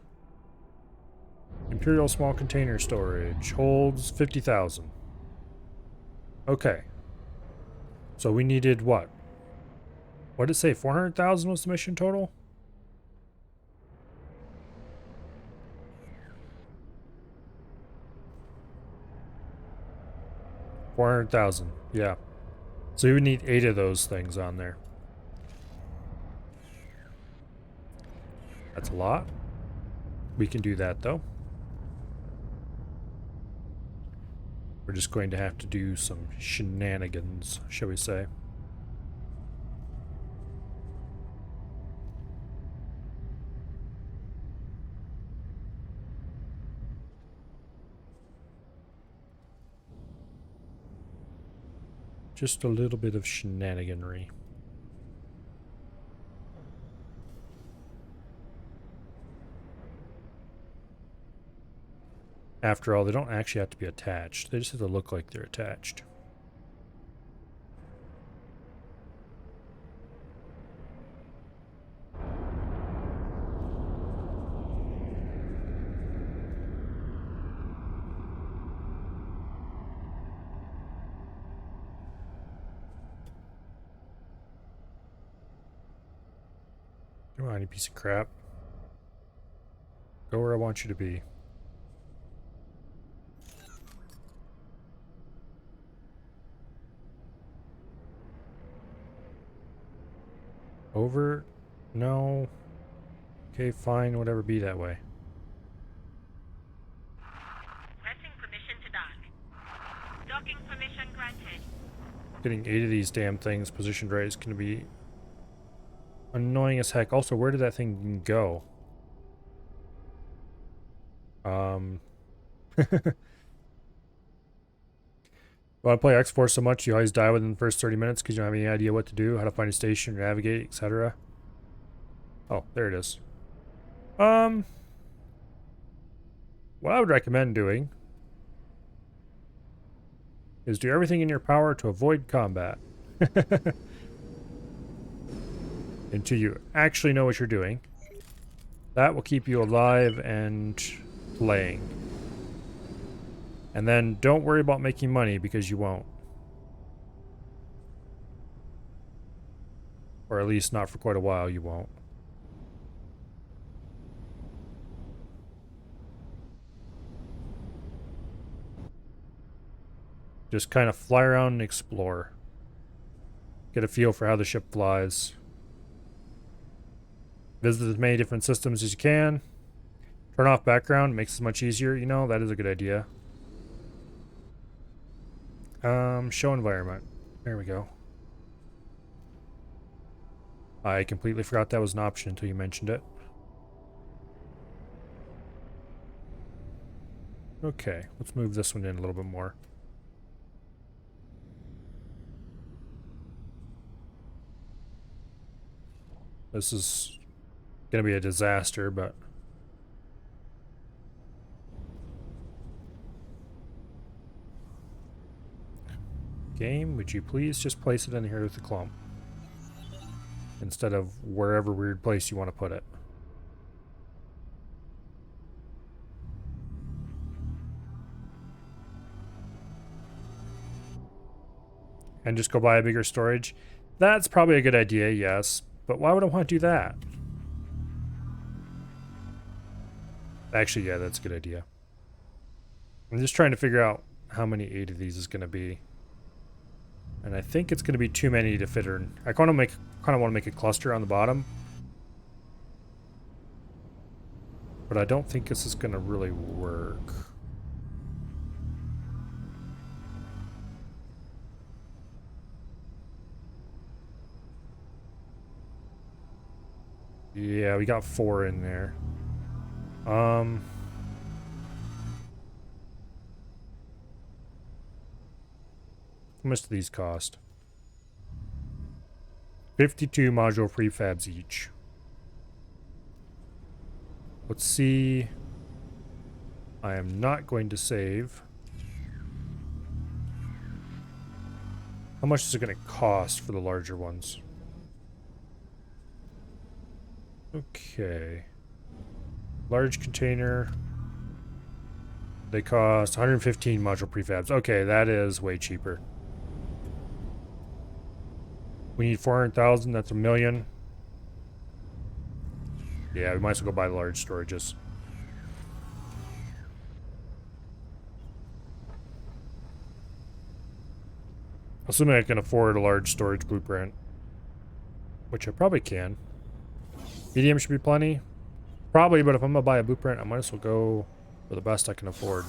Imperial small container storage holds 50,000. Okay. So we needed what? What did it say? 400,000 was the mission total? $400,000. Yeah. So you would need 8 of those things on there. That's a lot. We can do that though. We're just going to have to do some shenanigans, shall we say. Just a little bit of shenaniganry. After all, they don't actually have to be attached. They just have to look like they're attached. Come on, you piece of crap. Go where I want you to be. Over? No. Okay, fine, whatever, be that way. Getting 8 of these damn things positioned right is going to be annoying as heck. Also, where did that thing go? Want to play X-Force so much you always die within the first 30 minutes because you don't have any idea what to do, how to find a station, navigate, etc. Oh, there it is. What I would recommend doing is do everything in your power to avoid combat. Until you actually know what you're doing. That will keep you alive and playing. And then don't worry about making money because you won't. Or at least not for quite a while you won't. Just kind of fly around and explore. Get a feel for how the ship flies. Visit as many different systems as you can. Turn off background, makes it much easier, you know, that is a good idea. Show environment. There we go. I completely forgot that was an option until you mentioned it. Okay, let's move this one in a little bit more. This is gonna be a disaster, but game, would you please just place it in here with the clump instead of wherever weird place you want to put it. And just go buy a bigger storage. That's probably a good idea, yes, but why would I want to do that? Actually, yeah, that's a good idea. I'm just trying to figure out how many 8 of these is going to be. And I think it's going to be too many to fit in. I kind of want to make a cluster on the bottom. But I don't think this is going to really work. Yeah, we got 4 in there. How much do these cost? 52 module prefabs each. Let's see. I am not going to save. How much is it going to cost for the larger ones? Okay. Large container. They cost 115 module prefabs. Okay, that is way cheaper. We need 400,000. That's $1 million. Yeah, we might as well go buy the large storages. Assuming I can afford a large storage blueprint. Which I probably can. Medium should be plenty. Probably, but if I'm going to buy a blueprint, I might as well go for the best I can afford.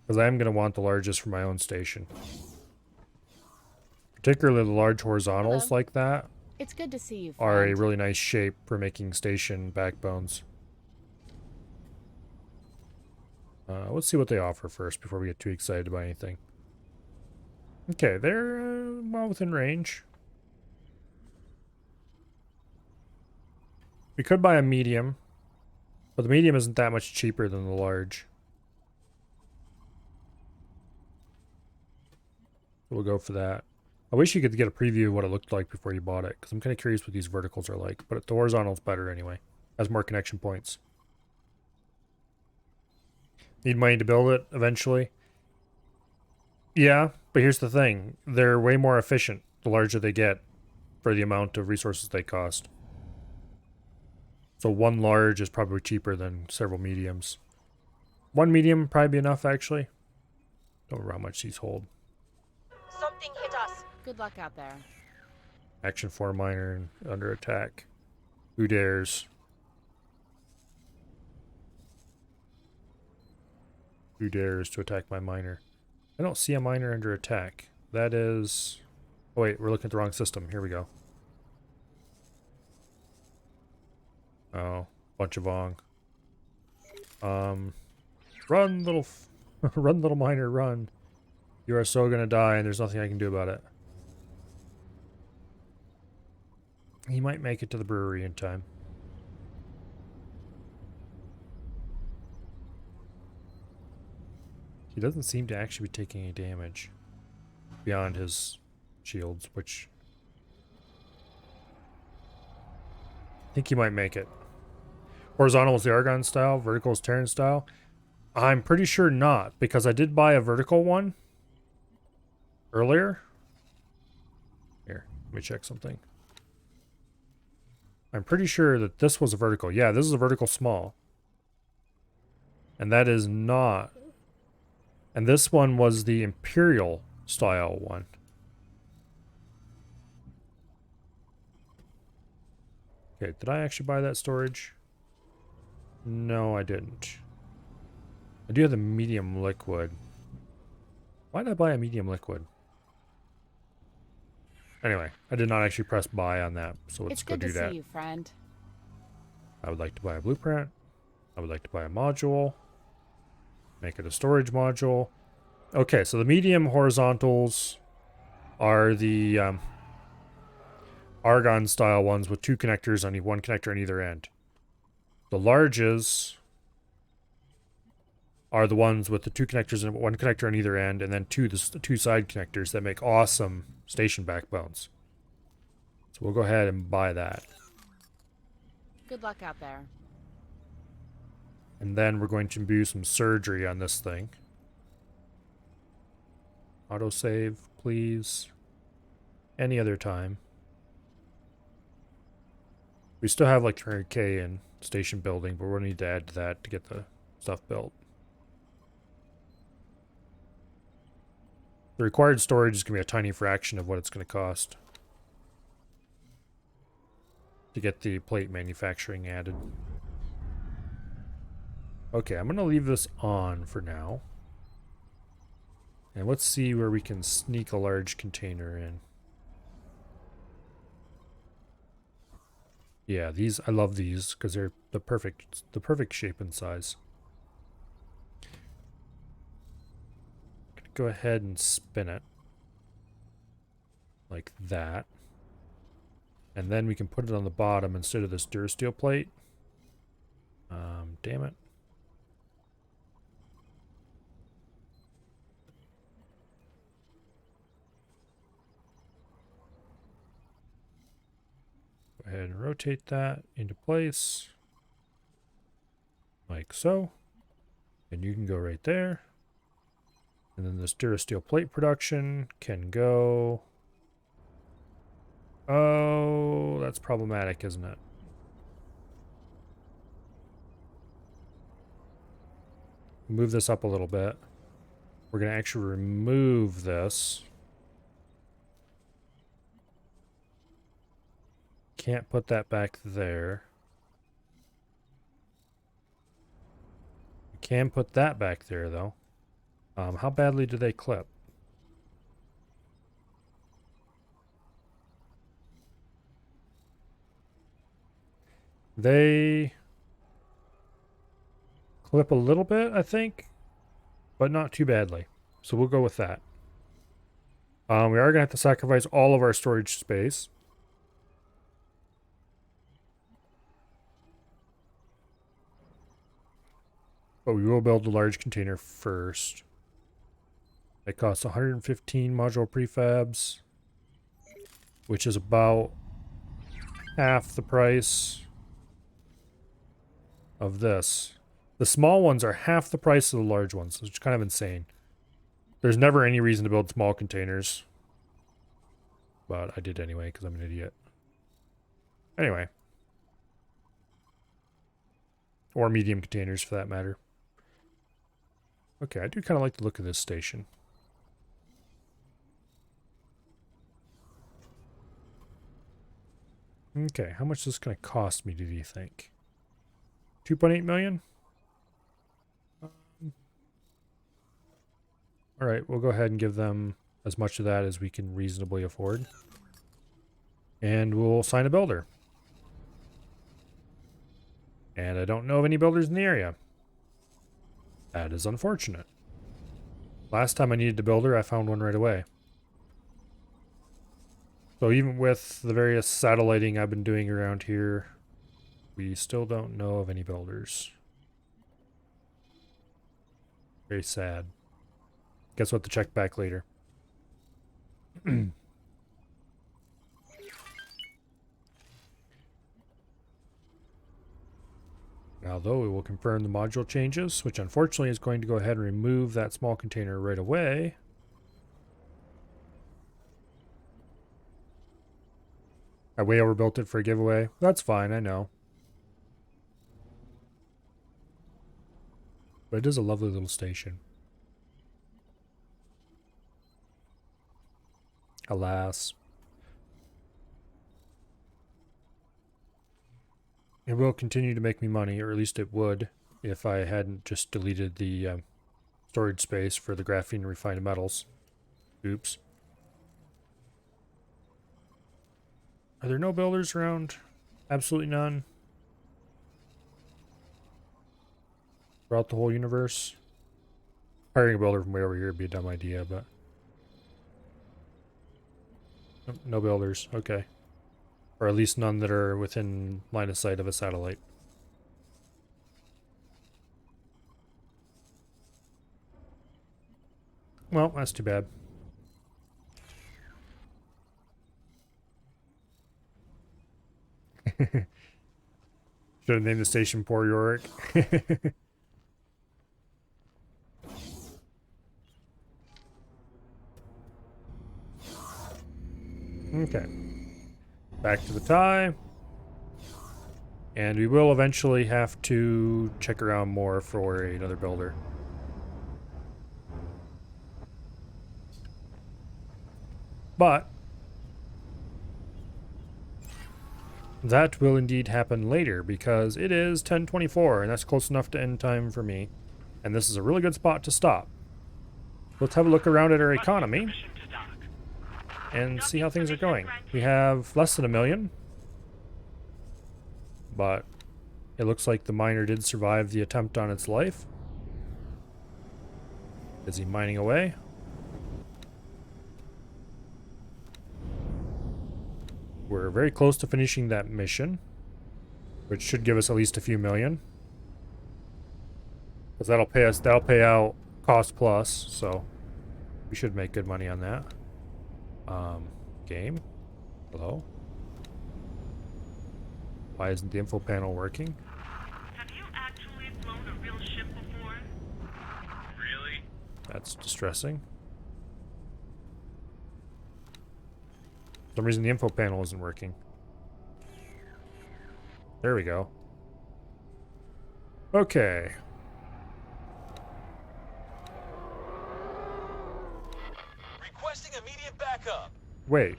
Because I am going to want the largest for my own station. Particularly the large horizontals like that. It's good to see you, Are a friend. really nice shape for making station backbones. Let's see what they offer first before we get too excited about anything. Okay, they're well within range. We could buy a medium, but the medium isn't that much cheaper than the large. We'll go for that. I wish you could get a preview of what it looked like before you bought it, because I'm kind of curious what these verticals are like, but the horizontal's better anyway. Has more connection points. Need money to build it eventually. Yeah, but here's the thing. They're way more efficient the larger they get for the amount of resources they cost. So one large is probably cheaper than several mediums. One medium would probably be enough, actually. Don't remember how much these hold. Something hit us. Good luck out there. Action 4 minor and under attack. Who dares? Who dares to attack my miner? I don't see a miner under attack. That is... Oh wait, we're looking at the wrong system. Here we go. Oh, bunch of Vong. Run, little... run, little miner, run. You are so gonna die, and there's nothing I can do about it. He might make it to the brewery in time. He doesn't seem to actually be taking any damage beyond his shields, which I think he might make it. Horizontal is the Argon style, vertical is Terran style. I'm pretty sure not, because I did buy a vertical one earlier. Here, let me check something. I'm pretty sure that this was a vertical. Yeah, this is a vertical small. And that is not. And this one was the Imperial style one. Okay, did I actually buy that storage? No, I didn't. I do have the medium liquid. Why did I buy a medium liquid? Anyway, I did not actually press buy on that, so let's It's go good do to that. see you, friend. I would like to buy a blueprint. I would like to buy a module. Make it a storage module. Okay, so the medium horizontals are the Argon style ones with two connectors on one connector on either end. The larges are the ones with the two connectors and one connector on either end, and then two side connectors that make awesome station backbones. So we'll go ahead and buy that. Good luck out there. And then we're going to do some surgery on this thing. Autosave, please. Any other time. We still have like 300k in station building, but we'll need to add to that to get the stuff built. The required storage is going to be a tiny fraction of what it's going to cost to get the plate manufacturing added. Okay, I'm going to leave this on for now. And let's see where we can sneak a large container in. Yeah, these, I love these because they're the perfect shape and size. Go ahead and spin it like that, and then we can put it on the bottom instead of this Durasteel plate. Damn it. Go ahead and rotate that into place like so, and you can go right there. And then this Durasteel plate production can go... Oh, that's problematic, isn't it? Move this up a little bit. We're going to actually remove this. Can't put that back there. We can put that back there, though. How badly do they clip? They clip a little bit, I think, but not too badly. So we'll go with that. We are going to have to sacrifice all of our storage space. But we will build a large container first. It costs 115 module prefabs, which is about half the price of this. The small ones are half the price of the large ones, which is kind of insane. There's never any reason to build small containers. But I did anyway, because I'm an idiot. Anyway. Or medium containers, for that matter. Okay, I do kind of like the look of this station. Okay, how much is this going to cost me, do you think? 2.8 million? All right, we'll go ahead and give them as much of that as we can reasonably afford. And we'll sign a builder. And I don't know of any builders in the area. That is unfortunate. Last time I needed a builder, I found one right away. So even with the various satelliting I've been doing around here, we still don't know of any builders. Very sad. Guess what to check back later. Now though, we will confirm the module changes, which unfortunately is going to go ahead and remove that small container right away. I way overbuilt it for a giveaway. That's fine, I know. But it is a lovely little station. Alas. It will continue to make me money, or at least it would, if I hadn't just deleted the storage space for the graphene and refined metals. Oops. Are there no builders around? Absolutely none. Throughout the whole universe? Hiring a builder from way over here would be a dumb idea, but... Nope, no builders. Okay. Or at least none that are within line of sight of a satellite. Well, that's too bad. Should have named the station Poor Yorick. Okay. Back to the tie. And we will eventually have to check around more for another builder. But that will indeed happen later, because it is 10:24 and that's close enough to end time for me. And this is a really good spot to stop. Let's have a look around at our economy and see how things are going. We have less than 1 million, but it looks like the miner did survive the attempt on its life. Is he mining away? We're very close to finishing that mission, which should give us at least a few million. Because that'll pay out cost plus, so we should make good money on that. Game? Hello? Why isn't the info panel working? Have you actually flown a real ship before? Really? That's distressing. For some reason the info panel isn't working. There we go. Okay. Requesting immediate backup. Wait.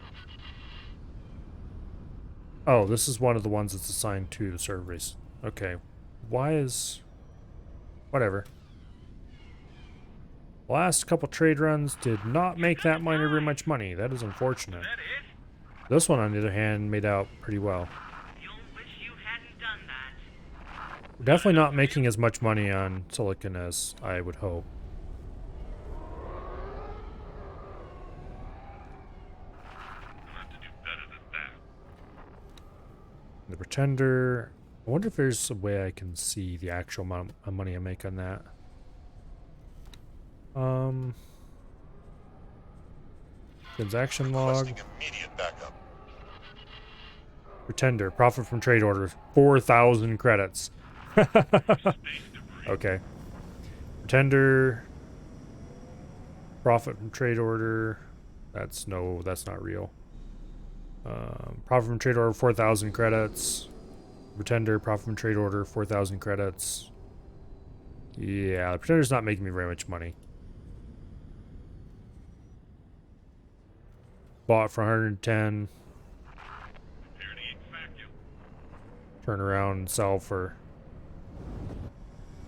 Oh, this is one of the ones that's assigned to the servers. Okay. Why is... Whatever. Last couple trade runs did not make that miner very much money. That is unfortunate. Is that it? This one, on the other hand, made out pretty well. You'll wish you hadn't done that. We're definitely not making as much money on silicon as I would hope. You'll have to do better than that. The Pretender... I wonder if there's a way I can see the actual amount of money I make on that. Transaction log. Requesting immediate backup. Pretender, profit from trade orders, 4,000 credits. Okay. Pretender, profit from trade order. That's not real. Profit from trade order, 4,000 credits. Pretender, profit from trade order, 4,000 credits. Yeah, the Pretender's not making me very much money. Bought for 110. Turn around and sell for,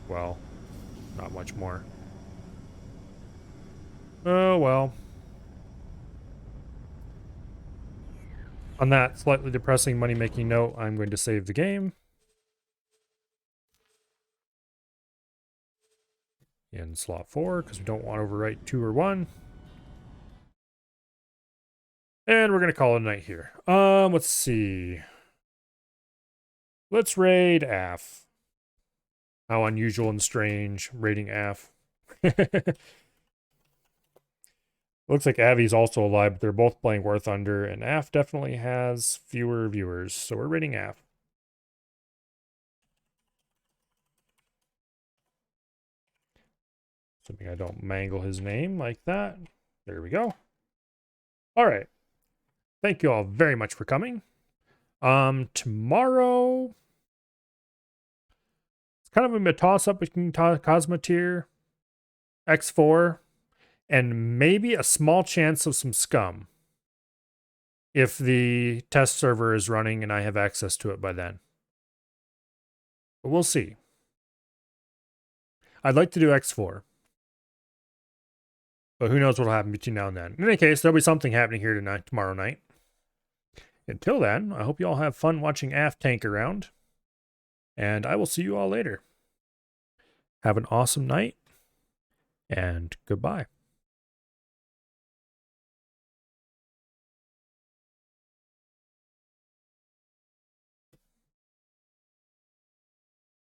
well, not much more. Oh, well. On that slightly depressing money-making note, I'm going to save the game. In slot 4, because we don't want to overwrite 2 or 1. And we're going to call it a night here. Let's see. Let's raid AF. How unusual and strange raiding AF. Looks like Avi's also alive, but they're both playing War Thunder, and AF definitely has fewer viewers, so we're raiding AF. Assuming I don't mangle his name like that. There we go. All right. Thank you all very much for coming. Tomorrow, it's kind of a toss-up between Cosmoteer, X4, and maybe a small chance of some scum. If the test server is running and I have access to it by then. But we'll see. I'd like to do X4. But who knows what will happen between now and then. In any case, there'll be something happening here tomorrow night. Until then, I hope you all have fun watching AF tank around. And I will see you all later. Have an awesome night. And goodbye.